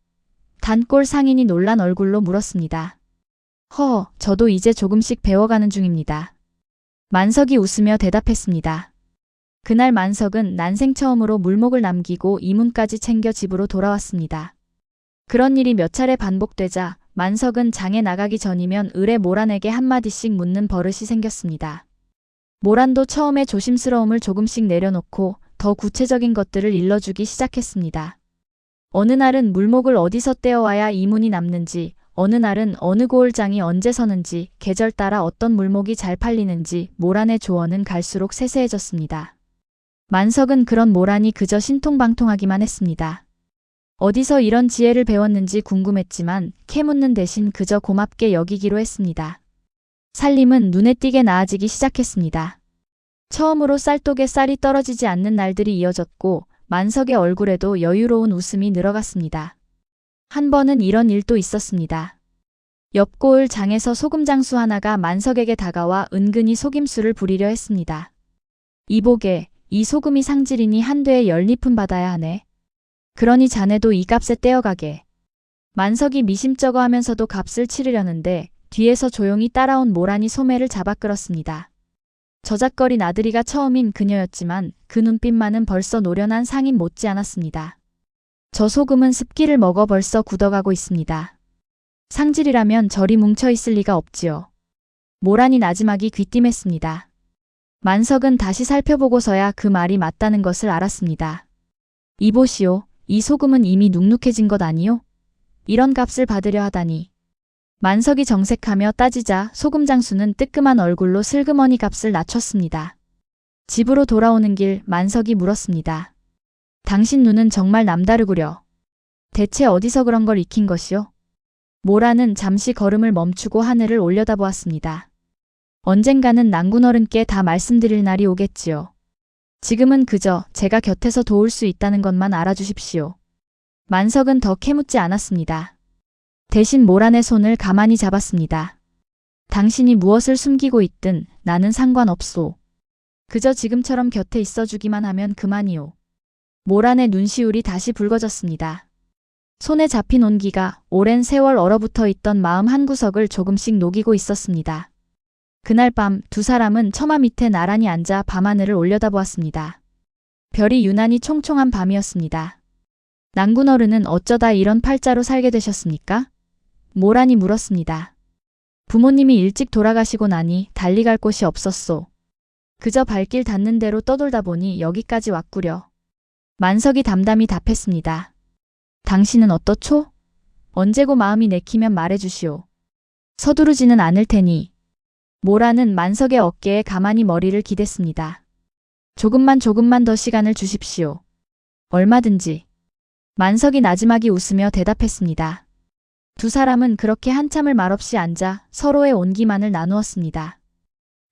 Speaker 1: 단골 상인이 놀란 얼굴로 물었습니다. 허, 저도 이제 조금씩 배워가는 중입니다. 만석이 웃으며 대답했습니다. 그날 만석은 난생 처음으로 물목을 남기고 이문까지 챙겨 집으로 돌아왔습니다. 그런 일이 몇 차례 반복되자 만석은 장에 나가기 전이면 을의 모란에게 한마디씩 묻는 버릇이 생겼습니다. 모란도 처음에 조심스러움을 조금씩 내려놓고 더 구체적인 것들을 일러주기 시작했습니다. 어느 날은 물목을 어디서 떼어와야 이문이 남는지, 어느 날은 어느 고을장이 언제 서는지, 계절 따라 어떤 물목이 잘 팔리는지 모란의 조언은 갈수록 세세해졌습니다. 만석은 그런 모란이 그저 신통방통하기만 했습니다. 어디서 이런 지혜를 배웠는지 궁금했지만 캐묻는 대신 그저 고맙게 여기기로 했습니다. 살림은 눈에 띄게 나아지기 시작했습니다. 처음으로 쌀독에 쌀이 떨어지지 않는 날들이 이어졌고 만석의 얼굴에도 여유로운 웃음이 늘어갔습니다. 한 번은 이런 일도 있었습니다. 옆 고을 장에서 소금 장수 하나가 만석에게 다가와 은근히 속임수를 부리려 했습니다. 이보게, 이 소금이 상질이니 한 되에 10리푼 받아야 하네. 그러니 자네도 이 값에 떼어가게. 만석이 미심쩍어 하면서도 값을 치르려는데 뒤에서 조용히 따라온 모란이 소매를 잡아 끌었습니다. 저작거린 아들이가 처음인 그녀였지만 그 눈빛만은 벌써 노련한 상인 못지않았습니다. 저 소금은 습기를 먹어 벌써 굳어가고 있습니다. 상질이라면 저리 뭉쳐있을 리가 없지요. 모란이 나지막이 귀띔했습니다. 만석은 다시 살펴보고서야 그 말이 맞다는 것을 알았습니다. 이보시오. 이 소금은 이미 눅눅해진 것 아니요? 이런 값을 받으려 하다니. 만석이 정색하며 따지자 소금 장수는 뜨끔한 얼굴로 슬그머니 값을 낮췄습니다. 집으로 돌아오는 길 만석이 물었습니다. 당신 눈은 정말 남다르구려. 대체 어디서 그런 걸 익힌 것이요? 모란은 잠시 걸음을 멈추고 하늘을 올려다보았습니다. 언젠가는 난군어른께 다 말씀드릴 날이 오겠지요. 지금은 그저 제가 곁에서 도울 수 있다는 것만 알아주십시오. 만석은 더 캐묻지 않았습니다. 대신 모란의 손을 가만히 잡았습니다. 당신이 무엇을 숨기고 있든 나는 상관없소. 그저 지금처럼 곁에 있어주기만 하면 그만이오. 모란의 눈시울이 다시 붉어졌습니다. 손에 잡힌 온기가 오랜 세월 얼어붙어 있던 마음 한구석을 조금씩 녹이고 있었습니다. 그날 밤 두 사람은 처마 밑에 나란히 앉아 밤하늘을 올려다보았습니다. 별이 유난히 총총한 밤이었습니다. 난군어른은 어쩌다 이런 팔자로 살게 되셨습니까? 모란이 물었습니다. 부모님이 일찍 돌아가시고 나니 달리 갈 곳이 없었소. 그저 발길 닿는 대로 떠돌다 보니 여기까지 왔구려. 만석이 담담히 답했습니다. 당신은 어떻소? 언제고 마음이 내키면 말해주시오. 서두르지는 않을 테니. 모라는 만석의 어깨에 가만히 머리를 기댔습니다. 조금만 더 시간을 주십시오. 얼마든지. 만석이 나지막이 웃으며 대답했습니다. 두 사람은 그렇게 한참을 말없이 앉아 서로의 온기만을 나누었습니다.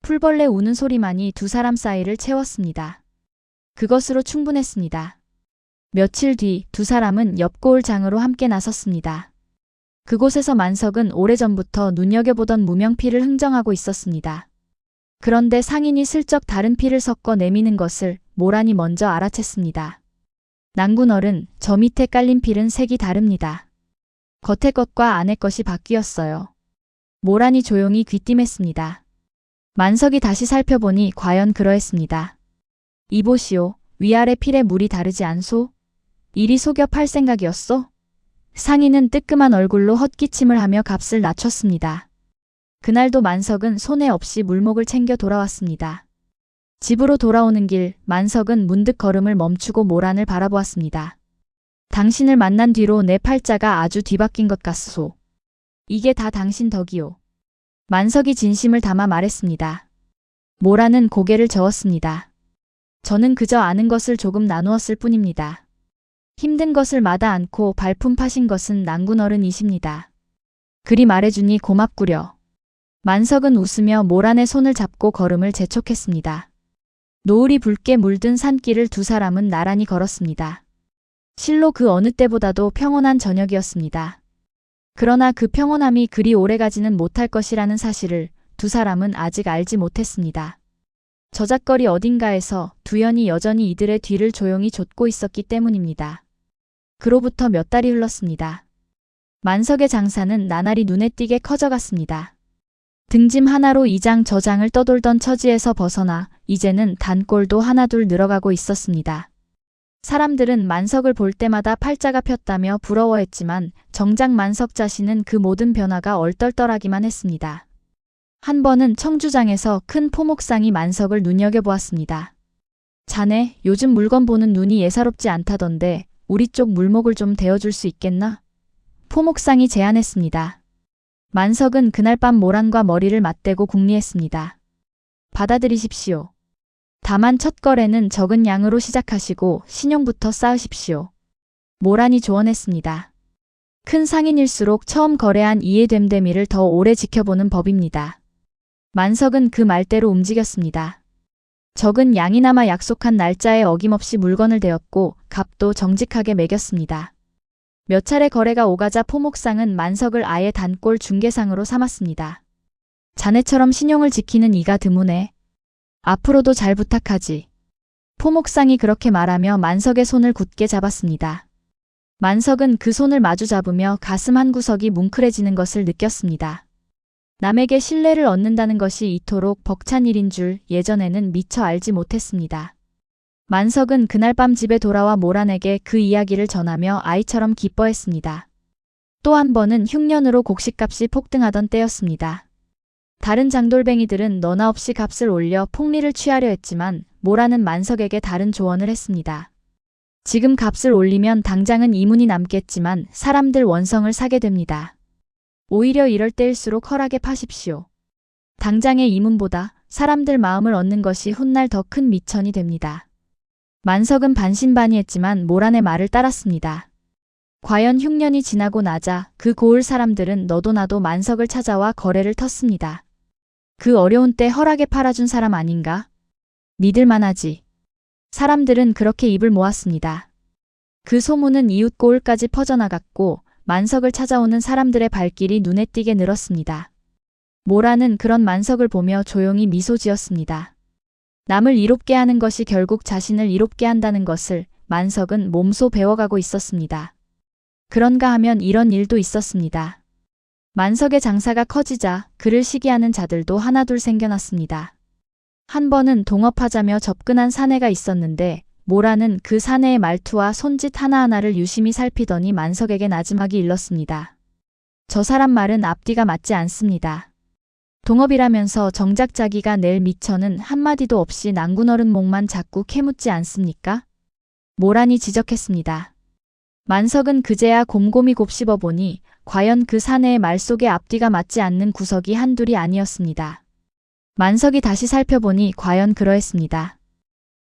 Speaker 1: 풀벌레 우는 소리만이 두 사람 사이를 채웠습니다. 그것으로 충분했습니다. 며칠 뒤 두 사람은 엽고을 장으로 함께 나섰습니다. 그곳에서 만석은 오래전부터 눈여겨보던 무명피를 흥정하고 있었습니다. 그런데 상인이 슬쩍 다른 피를 섞어 내미는 것을 모란이 먼저 알아챘습니다. 난군어른, 저 밑에 깔린 필은 색이 다릅니다. 겉의 것과 안의 것이 바뀌었어요. 모란이 조용히 귀띔했습니다. 만석이 다시 살펴보니 과연 그러했습니다. 이보시오, 위아래 필의 물이 다르지 않소? 이리 속여 팔 생각이었소? 상인은 뜨끔한 얼굴로 헛기침을 하며 값을 낮췄습니다. 그날도 만석은 손해 없이 물목을 챙겨 돌아왔습니다. 집으로 돌아오는 길 만석은 문득 걸음을 멈추고 모란을 바라보았습니다. 당신을 만난 뒤로 내 팔자가 아주 뒤바뀐 것 같소. 이게 다 당신 덕이오. 만석이 진심을 담아 말했습니다. 모란은 고개를 저었습니다. 저는 그저 아는 것을 조금 나누었을 뿐입니다. 힘든 것을 마다 않고 발품 파신 것은 난군어른이십니다. 그리 말해주니 고맙구려. 만석은 웃으며 모란의 손을 잡고 걸음을 재촉했습니다. 노을이 붉게 물든 산길을 두 사람은 나란히 걸었습니다. 실로 그 어느 때보다도 평온한 저녁이었습니다. 그러나 그 평온함이 그리 오래가지는 못할 것이라는 사실을 두 사람은 아직 알지 못했습니다. 저잣거리 어딘가에서 두연이 여전히 이들의 뒤를 조용히 좇고 있었기 때문입니다. 그로부터 몇 달이 흘렀습니다. 만석의 장사는 나날이 눈에 띄게 커져갔습니다. 등짐 하나로 이 장 저 장을 떠돌던 처지에서 벗어나 이제는 단골도 하나둘 늘어가고 있었습니다. 사람들은 만석을 볼 때마다 팔자가 폈다며 부러워했지만 정작 만석 자신은 그 모든 변화가 얼떨떨하기만 했습니다. 한 번은 청주장에서 큰 포목상이 만석을 눈여겨보았습니다. 자네, 요즘 물건 보는 눈이 예사롭지 않다던데 우리 쪽 물목을 좀 대어줄 수 있겠나? 포목상이 제안했습니다. 만석은 그날 밤 모란과 머리를 맞대고 궁리했습니다. 받아들이십시오. 다만 첫 거래는 적은 양으로 시작하시고 신용부터 쌓으십시오. 모란이 조언했습니다. 큰 상인일수록 처음 거래한 이해됨대미를 더 오래 지켜보는 법입니다. 만석은 그 말대로 움직였습니다. 적은 양이나마 약속한 날짜에 어김없이 물건을 대었고 값도 정직하게 매겼습니다. 몇 차례 거래가 오가자 포목상은 만석을 아예 단골 중개상으로 삼았습니다. 자네처럼 신용을 지키는 이가 드무네. 앞으로도 잘 부탁하지. 포목상이 그렇게 말하며 만석의 손을 굳게 잡았습니다. 만석은 그 손을 마주 잡으며 가슴 한구석이 뭉클해지는 것을 느꼈습니다. 남에게 신뢰를 얻는다는 것이 이토록 벅찬 일인 줄 예전에는 미처 알지 못했습니다. 만석은 그날 밤 집에 돌아와 모란에게 그 이야기를 전하며 아이처럼 기뻐했습니다. 또 한 번은 흉년으로 곡식값이 폭등하던 때였습니다. 다른 장돌뱅이들은 너나 없이 값을 올려 폭리를 취하려 했지만 모란은 만석에게 다른 조언을 했습니다. 지금 값을 올리면 당장은 이문이 남겠지만 사람들 원성을 사게 됩니다. 오히려 이럴 때일수록 헐하게 파십시오. 당장의 이문보다 사람들 마음을 얻는 것이 훗날 더 큰 미천이 됩니다. 만석은 반신반의했지만 모란의 말을 따랐습니다. 과연 흉년이 지나고 나자 그 고을 사람들은 너도 나도 만석을 찾아와 거래를 텄습니다. 그 어려운 때 헐하게 팔아준 사람 아닌가? 믿을만하지. 사람들은 그렇게 입을 모았습니다. 그 소문은 이웃 고을까지 퍼져나갔고 만석을 찾아오는 사람들의 발길이 눈에 띄게 늘었습니다. 모란은 그런 만석을 보며 조용히 미소 지었습니다. 남을 이롭게 하는 것이 결국 자신을 이롭게 한다는 것을 만석은 몸소 배워가고 있었습니다. 그런가 하면 이런 일도 있었습니다. 만석의 장사가 커지자 그를 시기하는 자들도 하나둘 생겨났습니다. 한 번은 동업하자며 접근한 사내가 있었는데 모란은 그 사내의 말투와 손짓 하나하나를 유심히 살피더니 만석에게 나지막이 일렀습니다. 저 사람 말은 앞뒤가 맞지 않습니다. 동업이라면서 정작 자기가 낼 미천은 한마디도 없이 난군어른 목만 자꾸 캐묻지 않습니까? 모란이 지적했습니다. 만석은 그제야 곰곰이 곱씹어 보니 과연 그 사내의 말 속에 앞뒤가 맞지 않는 구석이 한둘이 아니었습니다. 만석이 다시 살펴보니 과연 그러했습니다.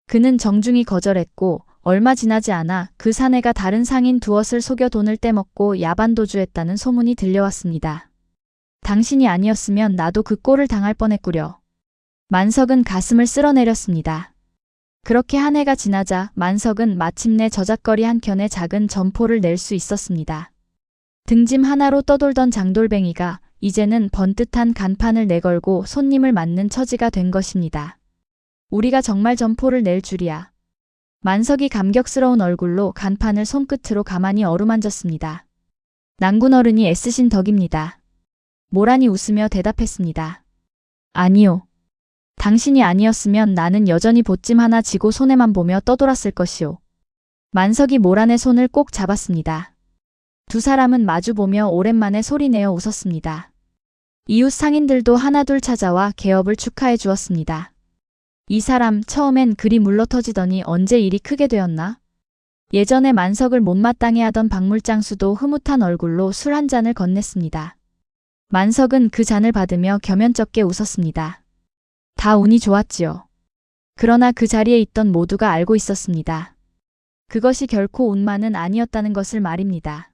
Speaker 1: 그는 정중히 거절했고 얼마 지나지 않아 그 사내가 다른 상인 두엇을 속여 돈을 떼먹고 야반도주했다는 소문이 들려왔습니다. 당신이 아니었으면 나도 그 꼴을 당할 뻔했구려. 만석은 가슴을 쓸어내렸습니다. 그렇게 한 해가 지나자 만석은 마침내 저작거리 한켠에 작은 점포를 낼 수 있었습니다. 등짐 하나로 떠돌던 장돌뱅이가 이제는 번듯한 간판을 내걸고 손님을 맞는 처지가 된 것입니다. 우리가 정말 점포를 낼 줄이야. 만석이 감격스러운 얼굴로 간판을 손끝으로 가만히 어루만졌습니다. 난군어른이 애쓰신 덕입니다. 모란이 웃으며 대답했습니다. 아니요. 당신이 아니었으면 나는 여전히 보찜 하나 쥐고 손해만 보며 떠돌았을 것이오. 만석이 모란의 손을 꼭 잡았습니다. 두 사람은 마주보며 오랜만에 소리내어 웃었습니다. 이웃 상인들도 하나둘 찾아와 개업을 축하해 주었습니다. 이 사람 처음엔 그리 물러터지더니 언제 일이 크게 되었나? 예전에 만석을 못마땅해 하던 박물장수도 흐뭇한 얼굴로 술 한 잔을 건넸습니다. 만석은 그 잔을 받으며 겸연쩍게 웃었습니다. 다 운이 좋았지요. 그러나 그 자리에 있던 모두가 알고 있었습니다. 그것이 결코 운만은 아니었다는 것을 말입니다.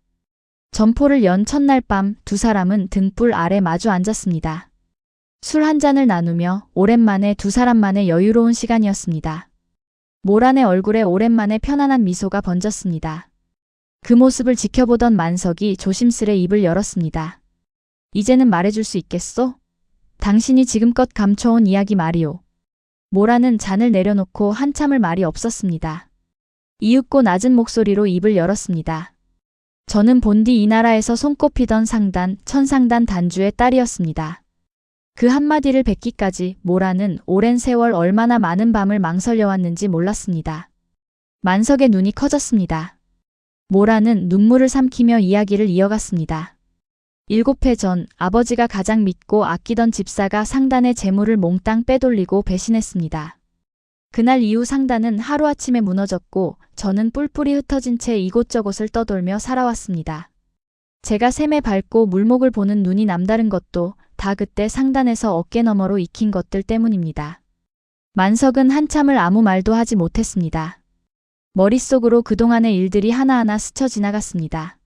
Speaker 1: 점포를 연 첫날 밤 두 사람은 등불 아래 마주 앉았습니다. 술 한 잔을 나누며 오랜만에 두 사람만의 여유로운 시간이었습니다. 모란의 얼굴에 오랜만에 편안한 미소가 번졌습니다. 그 모습을 지켜보던 만석이 조심스레 입을 열었습니다. 이제는 말해줄 수 있겠소? 당신이 지금껏 감춰온 이야기 말이오. 모란은 잔을 내려놓고 한참을 말이 없었습니다. 이윽고 낮은 목소리로 입을 열었습니다. 저는 본디 이 나라에서 손꼽히던 상단, 천상단 단주의 딸이었습니다. 그 한마디를 뱉기까지 모란은 오랜 세월 얼마나 많은 밤을 망설여왔는지 몰랐습니다. 만석의 눈이 커졌습니다. 모란은 눈물을 삼키며 이야기를 이어갔습니다. 7해 전 아버지가 가장 믿고 아끼던 집사가 상단의 재물을 몽땅 빼돌리고 배신했습니다. 그날 이후 상단은 하루아침에 무너졌고 저는 뿔뿔이 흩어진 채 이곳저곳을 떠돌며 살아왔습니다. 제가 샘에 밟고 물목을 보는 눈이 남다른 것도 다 그때 상단에서 어깨너머로 익힌 것들 때문입니다. 만석은 한참을 아무 말도 하지 못했습니다. 머릿속으로 그동안의 일들이 하나하나 스쳐 지나갔습니다.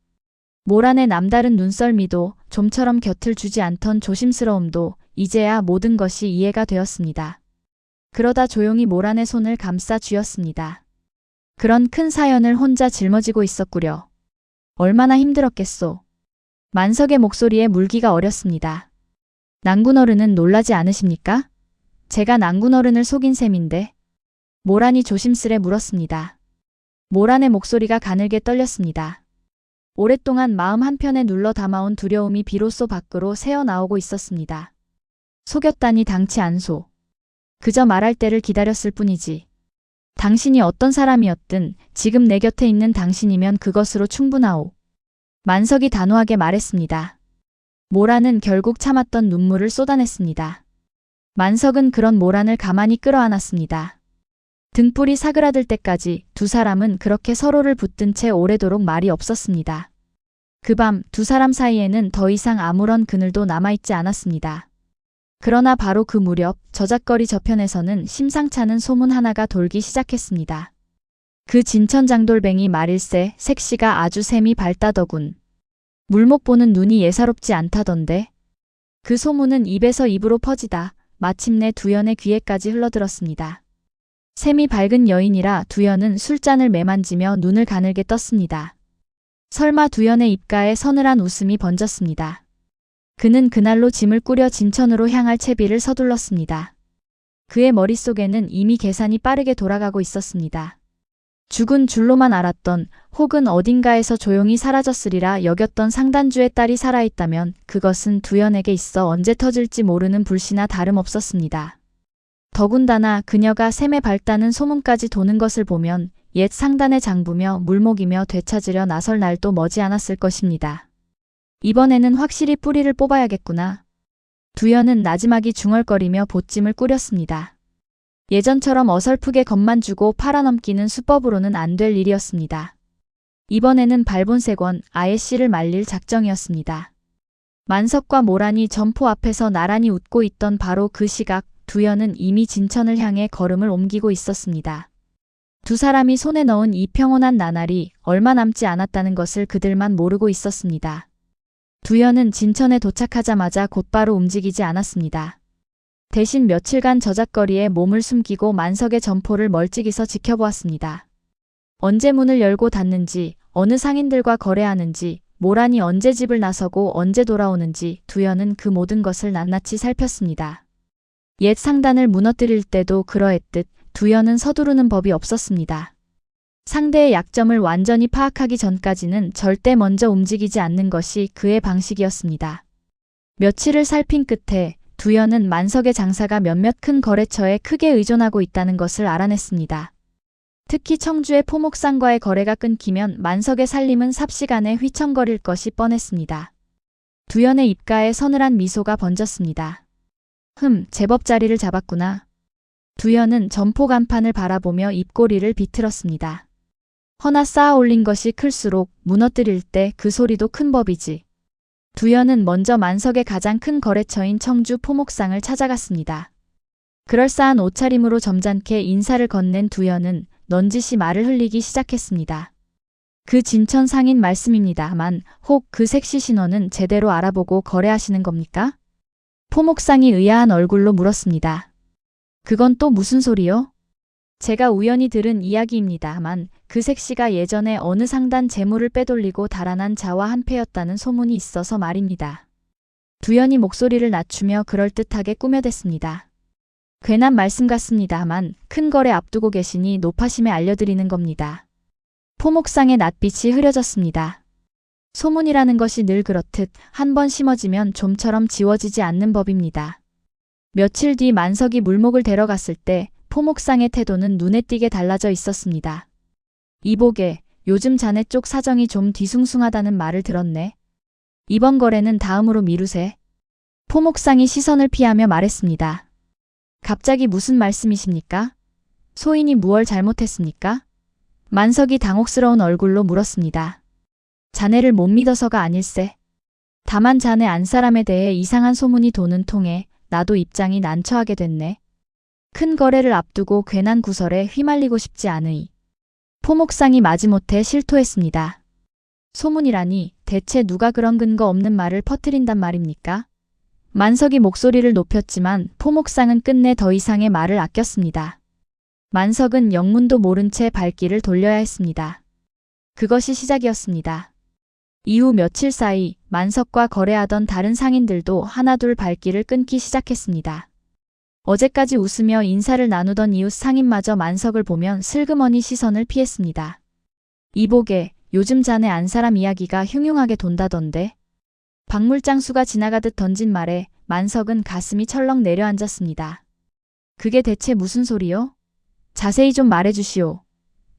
Speaker 1: 모란의 남다른 눈썰미도 좀처럼 곁을 주지 않던 조심스러움도 이제야 모든 것이 이해가 되었습니다. 그러다 조용히 모란의 손을 감싸 쥐었습니다. 그런 큰 사연을 혼자 짊어지고 있었구려. 얼마나 힘들었겠소. 만석의 목소리에 물기가 어렸습니다. 난군어른은 놀라지 않으십니까? 제가 난군어른을 속인 셈인데. 모란이 조심스레 물었습니다. 모란의 목소리가 가늘게 떨렸습니다. 오랫동안 마음 한편에 눌러 담아온 두려움이 비로소 밖으로 새어나오고 있었습니다. 속였다니 당치 않소. 그저 말할 때를 기다렸을 뿐이지. 당신이 어떤 사람이었든 지금 내 곁에 있는 당신이면 그것으로 충분하오. 만석이 단호하게 말했습니다. 모란은 결국 참았던 눈물을 쏟아냈습니다. 만석은 그런 모란을 가만히 끌어안았습니다. 등불이 사그라들 때까지 두 사람은 그렇게 서로를 붙든 채 오래도록 말이 없었습니다. 그 밤 두 사람 사이에는 더 이상 아무런 그늘도 남아있지 않았습니다. 그러나 바로 그 무렵 저작거리 저편에서는 심상찮은 소문 하나가 돌기 시작했습니다. 그 진천장돌뱅이 말일세 색시가 아주 셈이 밝다더군. 물목 보는 눈이 예사롭지 않다던데. 그 소문은 입에서 입으로 퍼지다 마침내 두연의 귀에까지 흘러들었습니다. 셈이 밝은 여인이라 두연은 술잔을 매만지며 눈을 가늘게 떴습니다. 설마 두연의 입가에 서늘한 웃음이 번졌습니다. 그는 그날로 짐을 꾸려 진천으로 향할 채비를 서둘렀습니다. 그의 머릿속에는 이미 계산이 빠르게 돌아가고 있었습니다. 죽은 줄로만 알았던 혹은 어딘가에서 조용히 사라졌으리라 여겼던 상단주의 딸이 살아있다면 그것은 두연에게 있어 언제 터질지 모르는 불씨나 다름없었습니다. 더군다나 그녀가 셈에 밝다는 소문까지 도는 것을 보면 옛 상단의 장부며 물목이며 되찾으려 나설 날도 머지않았을 것입니다. 이번에는 확실히 뿌리를 뽑아야겠구나. 두현은 나지막이 중얼거리며 보찜을 꾸렸습니다. 예전처럼 어설프게 겁만 주고 팔아넘기는 수법으로는 안 될 일이었습니다. 이번에는 발본색원 아예 씨를 말릴 작정이었습니다. 만석과 모란이 점포 앞에서 나란히 웃고 있던 바로 그 시각 두현은 이미 진천을 향해 걸음을 옮기고 있었습니다. 두 사람이 손에 넣은 이 평온한 나날이 얼마 남지 않았다는 것을 그들만 모르고 있었습니다. 두현은 진천에 도착하자마자 곧바로 움직이지 않았습니다. 대신 며칠간 저잣거리에 몸을 숨기고 만석의 점포를 멀찍이서 지켜보았습니다. 언제 문을 열고 닫는지, 어느 상인들과 거래하는지, 모란이 언제 집을 나서고 언제 돌아오는지 두현은 그 모든 것을 낱낱이 살폈습니다. 옛 상단을 무너뜨릴 때도 그러했듯 두현은 서두르는 법이 없었습니다. 상대의 약점을 완전히 파악하기 전까지는 절대 먼저 움직이지 않는 것이 그의 방식이었습니다. 며칠을 살핀 끝에 두현은 만석의 장사가 몇몇 큰 거래처에 크게 의존하고 있다는 것을 알아냈습니다. 특히 청주의 포목상과의 거래가 끊기면 만석의 살림은 삽시간에 휘청거릴 것이 뻔했습니다. 두현의 입가에 서늘한 미소가 번졌습니다. 제법 자리를 잡았구나. 두현은 점포 간판을 바라보며 입꼬리를 비틀었습니다. 허나 쌓아 올린 것이 클수록 무너뜨릴 때 그 소리도 큰 법이지. 두현은 먼저 만석의 가장 큰 거래처인 청주 포목상을 찾아갔습니다. 그럴싸한 옷차림으로 점잖게 인사를 건넨 두현은 넌지시 말을 흘리기 시작했습니다. 그 진천 상인 말씀입니다만 혹 그 색시 신원은 제대로 알아보고 거래하시는 겁니까? 포목상이 의아한 얼굴로 물었습니다. 그건 또 무슨 소리요? 제가 우연히 들은 이야기입니다만 그 색시가 예전에 어느 상단 재물을 빼돌리고 달아난 자와 한패였다는 소문이 있어서 말입니다. 두현이 목소리를 낮추며 그럴듯하게 꾸며댔습니다. 괜한 말씀 같습니다만 큰 거래 앞두고 계시니 노파심에 알려드리는 겁니다. 포목상의 낯빛이 흐려졌습니다. 소문이라는 것이 늘 그렇듯 한 번 심어지면 좀처럼 지워지지 않는 법입니다. 며칠 뒤 만석이 물목을 데려 갔을 때 포목상의 태도는 눈에 띄게 달라져 있었습니다. 이보게, 요즘 자네 쪽 사정이 좀 뒤숭숭하다는 말을 들었네. 이번 거래는 다음으로 미루세. 포목상이 시선을 피하며 말했습니다. 갑자기 무슨 말씀이십니까? 소인이 무얼 잘못했습니까? 만석이 당혹스러운 얼굴로 물었습니다. 자네를 못 믿어서가 아닐세. 다만 자네 안사람에 대해 이상한 소문이 도는 통에 나도 입장이 난처하게 됐네. 큰 거래를 앞두고 괜한 구설에 휘말리고 싶지 않으니. 포목상이 마지못해 실토했습니다. 소문이라니 대체 누가 그런 근거 없는 말을 퍼뜨린단 말입니까? 만석이 목소리를 높였지만 포목상은 끝내 더 이상의 말을 아꼈습니다. 만석은 영문도 모른 채 발길을 돌려야 했습니다. 그것이 시작이었습니다. 이후 며칠 사이 만석과 거래하던 다른 상인들도 하나둘 발길을 끊기 시작했습니다. 어제까지 웃으며 인사를 나누던 이웃 상인마저 만석을 보면 슬그머니 시선을 피했습니다. 이보게, 요즘 자네 안사람 이야기가 흉흉하게 돈다던데. 박물장수가 지나가듯 던진 말에 만석은 가슴이 철렁 내려앉았습니다. 그게 대체 무슨 소리요? 자세히 좀 말해주시오.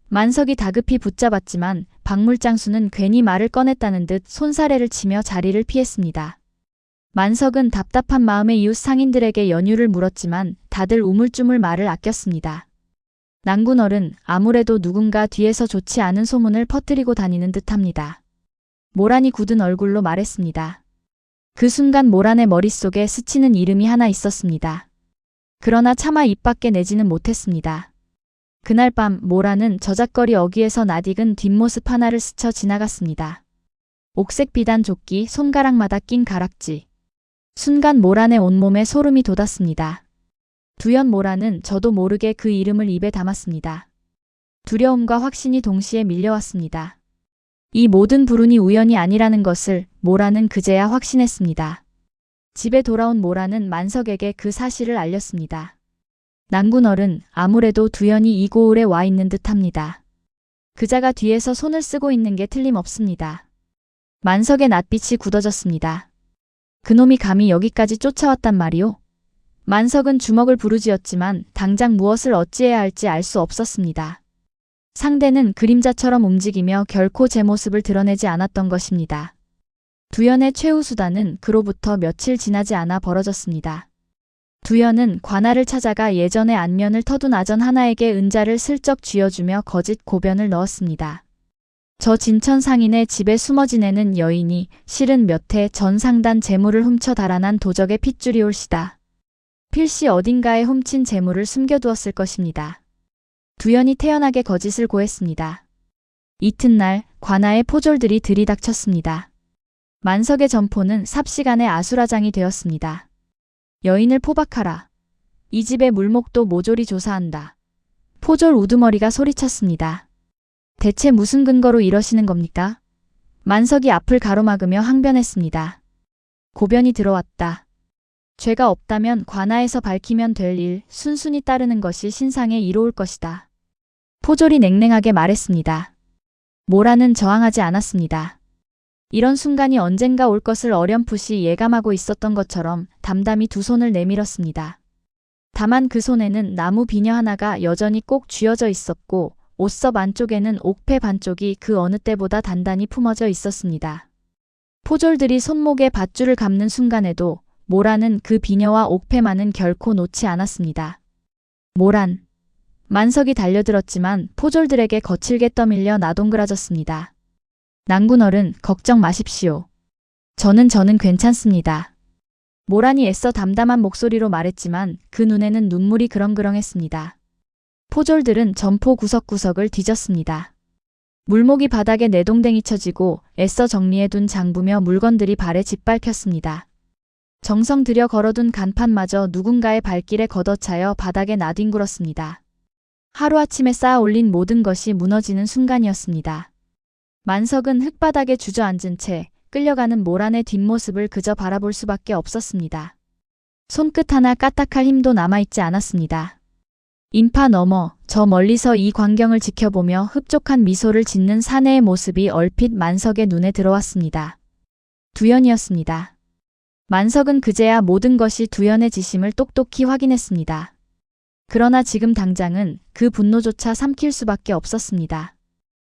Speaker 1: 만석이 다급히 붙잡았지만 박물장수는 괜히 말을 꺼냈다는 듯 손사래를 치며 자리를 피했습니다. 만석은 답답한 마음에 이웃 상인들에게 연유를 물었지만 다들 우물쭈물 말을 아꼈습니다. 난군어른 아무래도 누군가 뒤에서 좋지 않은 소문을 퍼뜨리고 다니는 듯합니다. 모란이 굳은 얼굴로 말했습니다. 그 순간 모란의 머릿속에 스치는 이름이 하나 있었습니다. 그러나 차마 입 밖에 내지는 못했습니다. 그날 밤 모란은 저잣거리 어귀에서 낯익은 뒷모습 하나를 스쳐 지나갔습니다. 옥색 비단 조끼, 손가락마다 낀 가락지. 순간 모란의 온몸에 소름이 돋았습니다. 두현 모란은 저도 모르게 그 이름을 입에 담았습니다. 두려움과 확신이 동시에 밀려왔습니다. 이 모든 불운이 우연이 아니라는 것을 모란은 그제야 확신했습니다. 집에 돌아온 모란은 만석에게 그 사실을 알렸습니다. 난군어른 아무래도 두현이 이 고을에 와 있는 듯합니다. 그자가 뒤에서 손을 쓰고 있는 게 틀림없습니다. 만석의 낯빛이 굳어졌습니다. 그놈이 감히 여기까지 쫓아왔단 말이오? 만석은 주먹을 부르짖었지만 당장 무엇을 어찌해야 할지 알 수 없었습니다. 상대는 그림자처럼 움직이며 결코 제 모습을 드러내지 않았던 것입니다. 두연의 최후 수단은 그로부터 며칠 지나지 않아 벌어졌습니다. 두연은 관아를 찾아가 예전의 안면을 터둔 아전 하나에게 은자를 슬쩍 쥐어주며 거짓 고변을 넣었습니다. 저 진천 상인의 집에 숨어 지내는 여인이 실은 몇 해 전 상단 재물을 훔쳐 달아난 도적의 핏줄이 올시다. 필시 어딘가에 훔친 재물을 숨겨두었을 것입니다. 두연이 태연하게 거짓을 고했습니다. 이튿날 관아의 포졸들이 들이닥쳤습니다. 만석의 점포는 삽시간에 아수라장이 되었습니다. 여인을 포박하라. 이 집의 물목도 모조리 조사한다. 포졸 우두머리가 소리쳤습니다. 대체 무슨 근거로 이러시는 겁니까? 만석이 앞을 가로막으며 항변했습니다. 고변이 들어왔다. 죄가 없다면 관아에서 밝히면 될 일 순순히 따르는 것이 신상에 이로울 것이다. 포졸이 냉랭하게 말했습니다. 모라는 저항하지 않았습니다. 이런 순간이 언젠가 올 것을 어렴풋이 예감하고 있었던 것처럼 담담히 두 손을 내밀었습니다. 다만 그 손에는 나무 비녀 하나가 여전히 꼭 쥐어져 있었고 옷섭 안쪽에는 옥패 반쪽이 그 어느 때보다 단단히 품어져 있었습니다. 포졸들이 손목에 밧줄을 감는 순간에도 모라는 그 비녀와 옥패만은 결코 놓지 않았습니다. 모란. 만석이 달려들었지만 포졸들에게 거칠게 떠밀려 나동그라졌습니다. 난군어른 걱정 마십시오. 저는 괜찮습니다. 모란이 애써 담담한 목소리로 말했지만 그 눈에는 눈물이 그렁그렁했습니다. 포졸들은 점포 구석구석을 뒤졌습니다. 물목이 바닥에 내동댕이 쳐지고 애써 정리해둔 장부며 물건들이 발에 짓밟혔습니다. 정성 들여 걸어둔 간판마저 누군가의 발길에 걷어차여 바닥에 나뒹굴었습니다. 하루아침에 쌓아 올린 모든 것이 무너지는 순간이었습니다. 만석은 흙바닥에 주저앉은 채 끌려가는 모란의 뒷모습을 그저 바라볼 수밖에 없었습니다. 손끝 하나 까딱할 힘도 남아있지 않았습니다. 인파 너머 저 멀리서 이 광경을 지켜보며 흡족한 미소를 짓는 사내의 모습이 얼핏 만석의 눈에 들어왔습니다. 두연이었습니다. 만석은 그제야 모든 것이 두연의 지심을 똑똑히 확인했습니다. 그러나 지금 당장은 그 분노조차 삼킬 수밖에 없었습니다.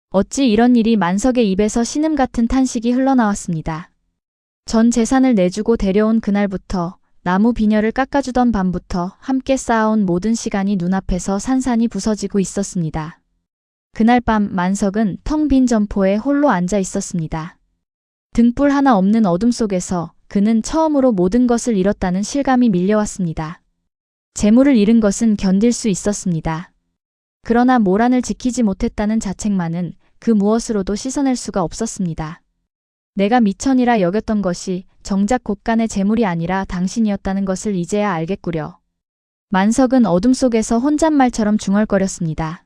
Speaker 1: 어찌 이런 일이 만석의 입에서 신음 같은 탄식이 흘러나왔습니다. 전 재산을 내주고 데려온 그날부터 나무 비녀를 깎아주던 밤부터 함께 쌓아온 모든 시간이 눈앞에서 산산이 부서지고 있었습니다. 그날 밤 만석은 텅 빈 점포에 홀로 앉아 있었습니다. 등불 하나 없는 어둠 속에서 그는 처음으로 모든 것을 잃었다는 실감이 밀려왔습니다. 재물을 잃은 것은 견딜 수 있었습니다. 그러나 모란을 지키지 못했다는 자책만은 그 무엇으로도 씻어낼 수가 없었습니다. 내가 미천이라 여겼던 것이 정작 곳간의 재물이 아니라 당신이었다는 것을 이제야 알겠구려. 만석은 어둠 속에서 혼잣말처럼 중얼거렸습니다.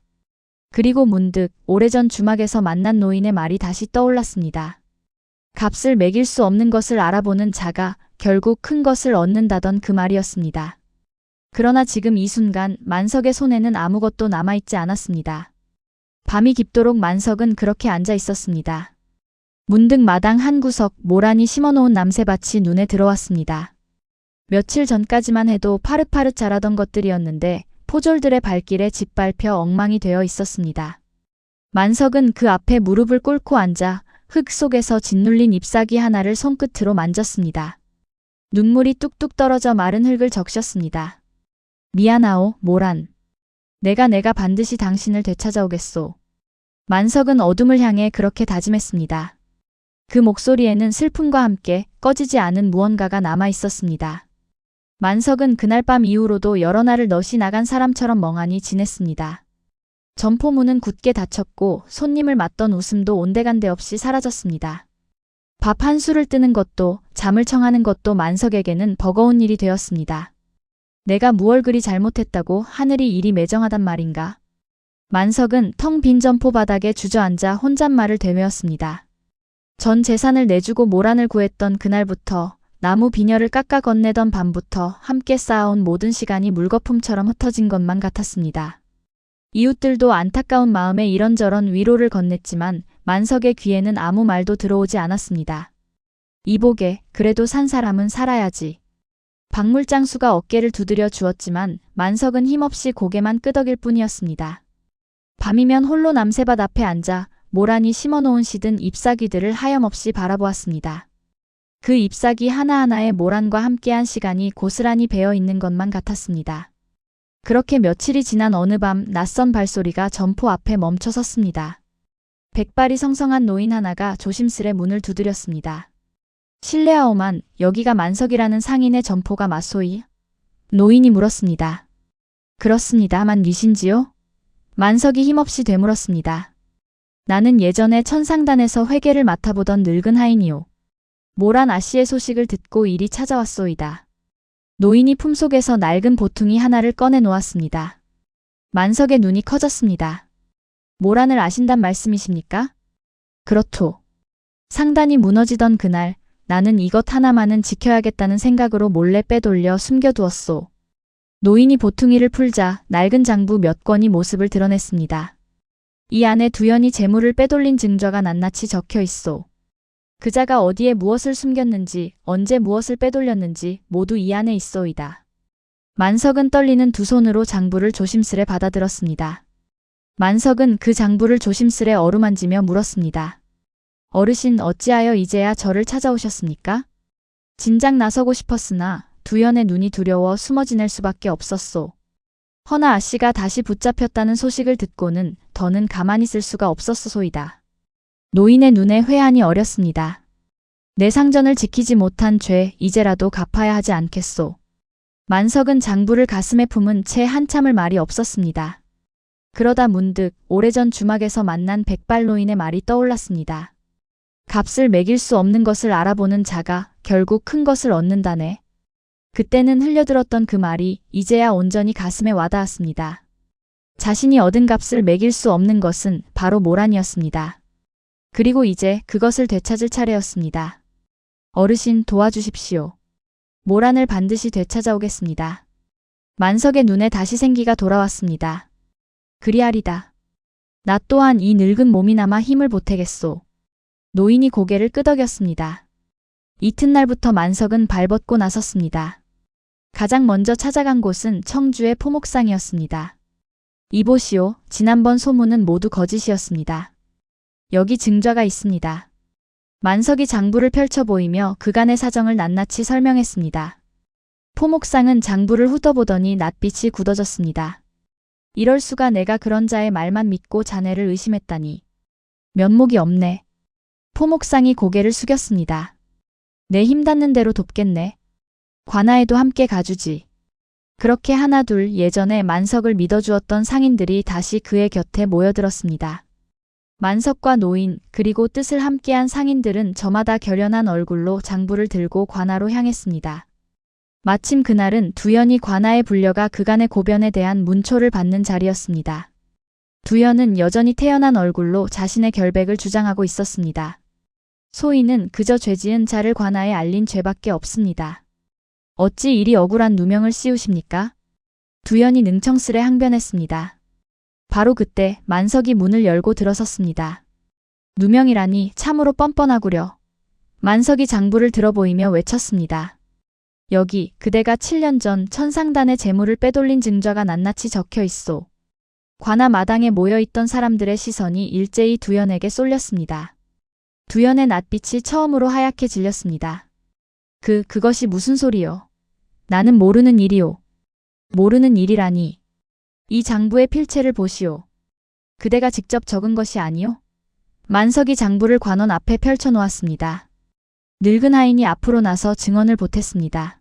Speaker 1: 그리고 문득 오래전 주막에서 만난 노인의 말이 다시 떠올랐습니다. 값을 매길 수 없는 것을 알아보는 자가 결국 큰 것을 얻는다던 그 말이었습니다. 그러나 지금 이 순간 만석의 손에는 아무것도 남아있지 않았습니다. 밤이 깊도록 만석은 그렇게 앉아 있었습니다. 문득 마당 한 구석 모란이 심어놓은 남새밭이 눈에 들어왔습니다. 며칠 전까지만 해도 파릇파릇 자라던 것들이었는데 포졸들의 발길에 짓밟혀 엉망이 되어 있었습니다. 만석은 그 앞에 무릎을 꿇고 앉아 흙 속에서 짓눌린 잎사귀 하나를 손끝으로 만졌습니다. 눈물이 뚝뚝 떨어져 마른 흙을 적셨습니다. 미안하오, 모란. 내가 반드시 당신을 되찾아오겠소. 만석은 어둠을 향해 그렇게 다짐했습니다. 그 목소리에는 슬픔과 함께 꺼지지 않은 무언가가 남아 있었습니다. 만석은 그날 밤 이후로도 여러 날을 넋이 나간 사람처럼 멍하니 지냈습니다. 점포문은 굳게 닫혔고 손님을 맞던 웃음도 온데간데 없이 사라졌습니다. 밥 한 술을 뜨는 것도 잠을 청하는 것도 만석에게는 버거운 일이 되었습니다. 내가 무얼 그리 잘못했다고 하늘이 이리 매정하단 말인가? 만석은 텅 빈 점포 바닥에 주저앉아 혼잣말을 되뇌었습니다. 전 재산을 내주고 모란을 구했던 그날부터 나무 비녀를 깎아 건네던 밤부터 함께 쌓아온 모든 시간이 물거품처럼 흩어진 것만 같았습니다. 이웃들도 안타까운 마음에 이런저런 위로를 건넸지만 만석의 귀에는 아무 말도 들어오지 않았습니다. 이보게, 그래도 산 사람은 살아야지. 박물장수가 어깨를 두드려 주었지만 만석은 힘없이 고개만 끄덕일 뿐이었습니다. 밤이면 홀로 남새밭 앞에 앉아 모란이 심어놓은 시든 잎사귀들을 하염없이 바라보았습니다. 그 잎사귀 하나하나에 모란과 함께한 시간이 고스란히 배어 있는 것만 같았습니다. 그렇게 며칠이 지난 어느 밤 낯선 발소리가 점포 앞에 멈춰 섰습니다. 백발이 성성한 노인 하나가 조심스레 문을 두드렸습니다. 실례하오만 여기가 만석이라는 상인의 점포가 맞소이? 노인이 물었습니다. 그렇습니다만 니신지요? 만석이 힘없이 되물었습니다. 나는 예전에 천상단에서 회계를 맡아보던 늙은 하인이오. 모란 아씨의 소식을 듣고 이리 찾아왔소이다. 노인이 품속에서 낡은 보퉁이 하나를 꺼내 놓았습니다. 만석의 눈이 커졌습니다. 모란을 아신단 말씀이십니까? 그렇소. 상단이 무너지던 그날 나는 이것 하나만은 지켜야겠다는 생각으로 몰래 빼돌려 숨겨두었소. 노인이 보퉁이를 풀자 낡은 장부 몇 권이 모습을 드러냈습니다. 이 안에 두연이 재물을 빼돌린 증거가 낱낱이 적혀 있소. 그자가 어디에 무엇을 숨겼는지, 언제 무엇을 빼돌렸는지 모두 이 안에 있소이다. 만석은 떨리는 두 손으로 장부를 조심스레 받아들었습니다. 만석은 그 장부를 조심스레 어루만지며 물었습니다. 어르신 어찌하여 이제야 저를 찾아오셨습니까? 진작 나서고 싶었으나 두연의 눈이 두려워 숨어 지낼 수밖에 없었소. 허나 아씨가 다시 붙잡혔다는 소식을 듣고는 더는 가만히 있을 수가 없었소이다. 노인의 눈에 회한이 어렸습니다. 내 상전을 지키지 못한 죄 이제라도 갚아야 하지 않겠소. 만석은 장부를 가슴에 품은 채 한참을 말이 없었습니다. 그러다 문득 오래전 주막에서 만난 백발 노인의 말이 떠올랐습니다. 값을 매길 수 없는 것을 알아보는 자가 결국 큰 것을 얻는다네. 그때는 흘려들었던 그 말이 이제야 온전히 가슴에 와닿았습니다. 자신이 얻은 값을 매길 수 없는 것은 바로 모란이었습니다. 그리고 이제 그것을 되찾을 차례였습니다. 어르신 도와주십시오. 모란을 반드시 되찾아오겠습니다. 만석의 눈에 다시 생기가 돌아왔습니다. 그리하리다. 나 또한 이 늙은 몸이나마 힘을 보태겠소. 노인이 고개를 끄덕였습니다. 이튿날부터 만석은 발벗고 나섰습니다. 가장 먼저 찾아간 곳은 청주의 포목상이었습니다. 이보시오, 지난번 소문은 모두 거짓이었습니다. 여기 증좌가 있습니다. 만석이 장부를 펼쳐 보이며 그간의 사정을 낱낱이 설명했습니다. 포목상은 장부를 훑어보더니 낯빛이 굳어졌습니다. 이럴 수가 내가 그런 자의 말만 믿고 자네를 의심했다니. 면목이 없네. 포목상이 고개를 숙였습니다. 내 힘 닿는 대로 돕겠네. 관아에도 함께 가주지. 그렇게 하나둘 예전에 만석을 믿어주었던 상인들이 다시 그의 곁에 모여들었습니다. 만석과 노인 그리고 뜻을 함께한 상인들은 저마다 결연한 얼굴로 장부를 들고 관아로 향했습니다. 마침 그날은 두연이 관아에 불려가 그간의 고변에 대한 문초를 받는 자리였습니다. 두연은 여전히 태연한 얼굴로 자신의 결백을 주장하고 있었습니다. 소인은 그저 죄지은 자를 관아에 알린 죄밖에 없습니다. 어찌 이리 억울한 누명을 씌우십니까? 두연이 능청스레 항변했습니다. 바로 그때 만석이 문을 열고 들어섰습니다. 누명이라니 참으로 뻔뻔하구려. 만석이 장부를 들어보이며 외쳤습니다. 여기 그대가 7년 전 천상단의 재물을 빼돌린 증좌가 낱낱이 적혀 있소. 관아 마당에 모여있던 사람들의 시선이 일제히 두연에게 쏠렸습니다. 두연의 낯빛이 처음으로 하얗게 질렸습니다. 그것이 무슨 소리요? 나는 모르는 일이오. 모르는 일이라니. 이 장부의 필체를 보시오. 그대가 직접 적은 것이 아니오? 만석이 장부를 관원 앞에 펼쳐놓았습니다. 늙은 하인이 앞으로 나서 증언을 보탰습니다.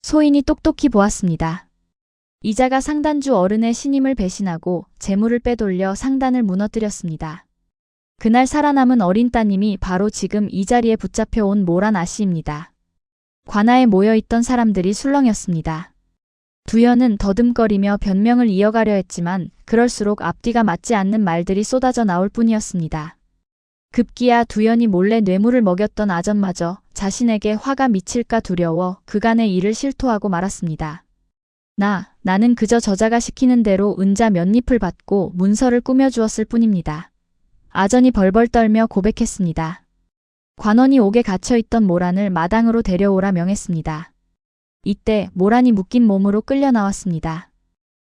Speaker 1: 소인이 똑똑히 보았습니다. 이자가 상단주 어른의 신임을 배신하고 재물을 빼돌려 상단을 무너뜨렸습니다. 그날 살아남은 어린 따님이 바로 지금 이 자리에 붙잡혀온 모란 아씨입니다. 관아에 모여있던 사람들이 술렁였습니다. 두연은 더듬거리며 변명을 이어가려 했지만 그럴수록 앞뒤가 맞지 않는 말들이 쏟아져 나올 뿐이었습니다. 급기야 두연이 몰래 뇌물을 먹였던 아전마저 자신에게 화가 미칠까 두려워 그간의 일을 실토하고 말았습니다. 나는 그저 저자가 시키는 대로 은자 몇 잎을 받고 문서를 꾸며주었을 뿐입니다. 아전이 벌벌 떨며 고백했습니다. 관원이 옥에 갇혀있던 모란을 마당으로 데려오라 명했습니다. 이때 모란이 묶인 몸으로 끌려 나왔습니다.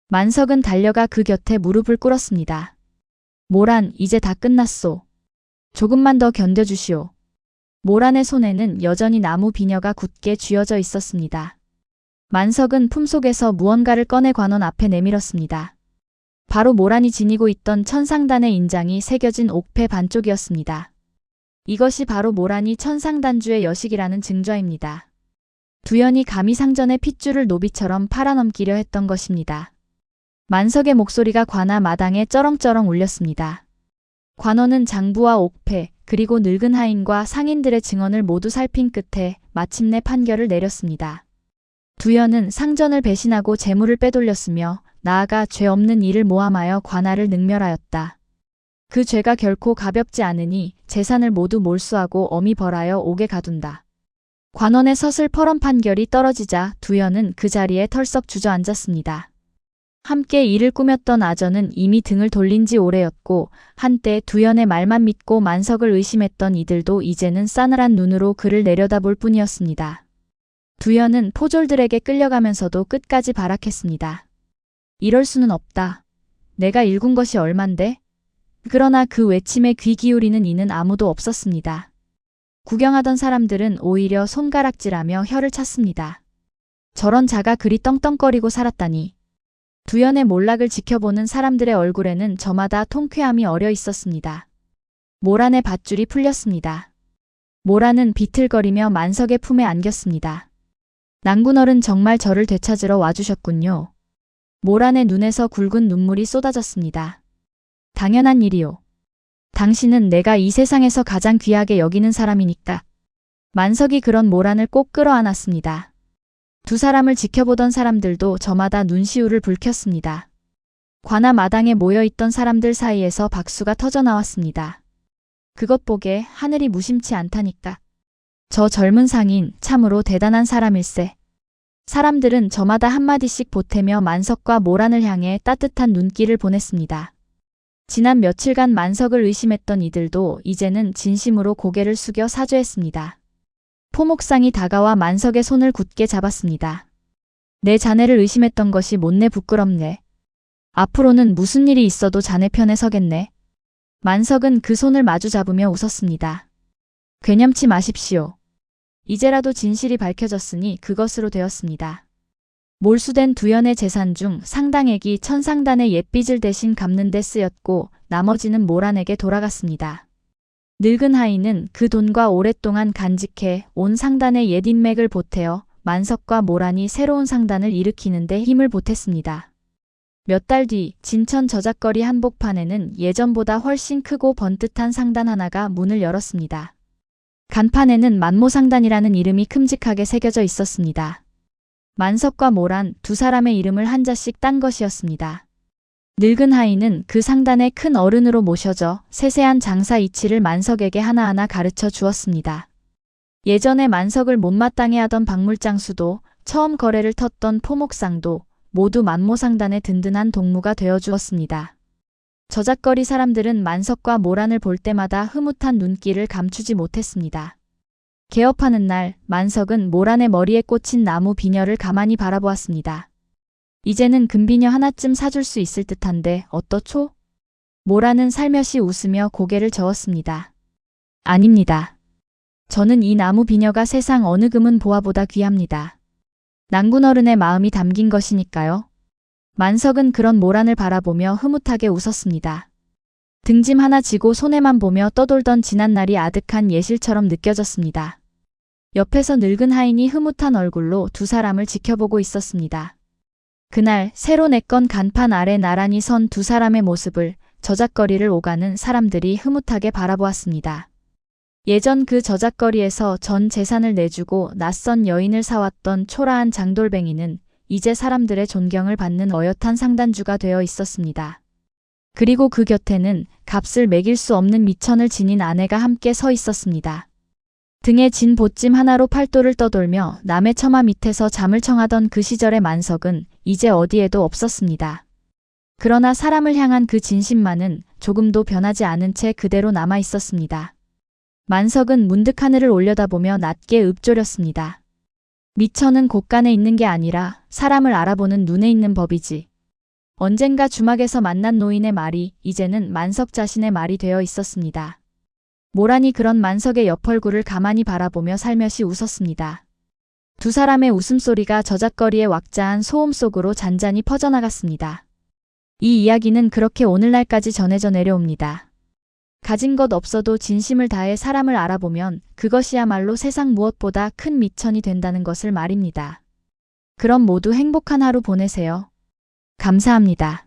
Speaker 1: 만석은 달려가 그 곁에 무릎을 꿇었습니다. 모란, 이제 다 끝났소. 조금만 더 견뎌주시오. 모란의 손에는 여전히 나무 비녀가 굳게 쥐어져 있었습니다. 만석은 품속에서 무언가를 꺼내 관원 앞에 내밀었습니다. 바로 모란이 지니고 있던 천상단의 인장이 새겨진 옥패 반쪽이었습니다. 이것이 바로 모란이 천상단주의 여식이라는 증거입니다. 두연이 감히 상전의 핏줄을 노비처럼 팔아넘기려 했던 것입니다. 만석의 목소리가 관아 마당에 쩌렁쩌렁 울렸습니다. 관원은 장부와 옥패 그리고 늙은 하인과 상인들의 증언을 모두 살핀 끝에 마침내 판결을 내렸습니다. 두연은 상전을 배신하고 재물을 빼돌렸으며 나아가 죄 없는 이를 모함하여 관아를 능멸하였다. 그 죄가 결코 가볍지 않으니 재산을 모두 몰수하고 엄히 벌하여 옥에 가둔다. 관원의 서슬 퍼런 판결이 떨어지자 두연은 그 자리에 털썩 주저앉았습니다. 함께 일을 꾸몄던 아전은 이미 등을 돌린 지 오래였고 한때 두연의 말만 믿고 만석을 의심했던 이들도 이제는 싸늘한 눈으로 그를 내려다볼 뿐이었습니다. 두연은 포졸들에게 끌려가면서도 끝까지 발악했습니다. 이럴 수는 없다. 내가 일군 것이 얼만데? 그러나 그 외침에 귀 기울이는 이는 아무도 없었습니다. 구경하던 사람들은 오히려 손가락질하며 혀를 찼습니다. 저런 자가 그리 떵떵거리고 살았다니. 두연의 몰락을 지켜보는 사람들의 얼굴에는 저마다 통쾌함이 어려 있었습니다. 모란의 밧줄이 풀렸습니다. 모란은 비틀거리며 만석의 품에 안겼습니다. 난군어른 정말 저를 되찾으러 와주셨군요. 모란의 눈에서 굵은 눈물이 쏟아졌습니다. 당연한 일이요. 당신은 내가 이 세상에서 가장 귀하게 여기는 사람이니까. 만석이 그런 모란을 꼭 끌어안았습니다. 두 사람을 지켜보던 사람들도 저마다 눈시울을 붉혔습니다. 관아 마당에 모여있던 사람들 사이에서 박수가 터져나왔습니다. 그것 보게 하늘이 무심치 않다니까. 저 젊은 상인 참으로 대단한 사람일세. 사람들은 저마다 한마디씩 보태며 만석과 모란을 향해 따뜻한 눈길을 보냈습니다. 지난 며칠간 만석을 의심했던 이들도 이제는 진심으로 고개를 숙여 사죄했습니다. 포목상이 다가와 만석의 손을 굳게 잡았습니다. 내 자네를 의심했던 것이 못내 부끄럽네. 앞으로는 무슨 일이 있어도 자네 편에 서겠네. 만석은 그 손을 마주 잡으며 웃었습니다. 괴념치 마십시오. 이제라도 진실이 밝혀졌으니 그것으로 되었습니다. 몰수된 두연의 재산 중 상당액이 천상단의 옛빚을 대신 갚는 데 쓰였고 나머지는 모란에게 돌아갔습니다. 늙은 하인은 그 돈과 오랫동안 간직해 온 상단의 옛 인맥을 보태어 만석과 모란이 새로운 상단을 일으키는 데 힘을 보탰습니다. 몇 달 뒤 진천 저작거리 한복판에는 예전보다 훨씬 크고 번듯한 상단 하나가 문을 열었습니다. 간판에는 만모상단이라는 이름이 큼직하게 새겨져 있었습니다. 만석과 모란 두 사람의 이름을 한자씩 딴 것이었습니다. 늙은 하인은 그 상단의 큰 어른으로 모셔져 세세한 장사 이치를 만석에게 하나하나 가르쳐 주었습니다. 예전에 만석을 못마땅해 하던 박물장수도 처음 거래를 텄던 포목상도 모두 만모상단의 든든한 동무가 되어 주었습니다. 저작거리 사람들은 만석과 모란을 볼 때마다 흐뭇한 눈길을 감추지 못했습니다. 개업하는 날 만석은 모란의 머리에 꽂힌 나무 비녀를 가만히 바라보았습니다. 이제는 금비녀 하나쯤 사줄 수 있을 듯한데 어떻소? 모란은 살며시 웃으며 고개를 저었습니다. 아닙니다. 저는 이 나무 비녀가 세상 어느 금은 보화보다 귀합니다. 난군어른의 마음이 담긴 것이니까요. 만석은 그런 모란을 바라보며 흐뭇하게 웃었습니다. 등짐 하나 지고 손에만 보며 떠돌던 지난날이 아득한 예실처럼 느껴졌습니다. 옆에서 늙은 하인이 흐뭇한 얼굴로 두 사람을 지켜보고 있었습니다. 그날 새로 내건 간판 아래 나란히 선 두 사람의 모습을 저작거리를 오가는 사람들이 흐뭇하게 바라보았습니다. 예전 그 저작거리에서 전 재산을 내주고 낯선 여인을 사왔던 초라한 장돌뱅이는 이제 사람들의 존경을 받는 어엿한 상단주가 되어 있었습니다. 그리고 그 곁에는 값을 매길 수 없는 미천을 지닌 아내가 함께 서 있었습니다. 등에 진 보찜 하나로 팔도를 떠돌며 남의 처마 밑에서 잠을 청하던 그 시절의 만석은 이제 어디에도 없었습니다. 그러나 사람을 향한 그 진심만은 조금도 변하지 않은 채 그대로 남아 있었습니다. 만석은 문득 하늘을 올려다보며 낮게 읊조렸습니다. 미천은 곳간에 있는 게 아니라 사람을 알아보는 눈에 있는 법이지. 언젠가 주막에서 만난 노인의 말이 이제는 만석 자신의 말이 되어 있었습니다. 모란이 그런 만석의 옆얼굴을 가만히 바라보며 살며시 웃었습니다. 두 사람의 웃음소리가 저작거리의 왁자한 소음 속으로 잔잔히 퍼져나갔습니다. 이 이야기는 그렇게 오늘날까지 전해져 내려옵니다. 가진 것 없어도 진심을 다해 사람을 알아보면 그것이야말로 세상 무엇보다 큰 미천이 된다는 것을 말입니다. 그럼 모두 행복한 하루 보내세요. 감사합니다.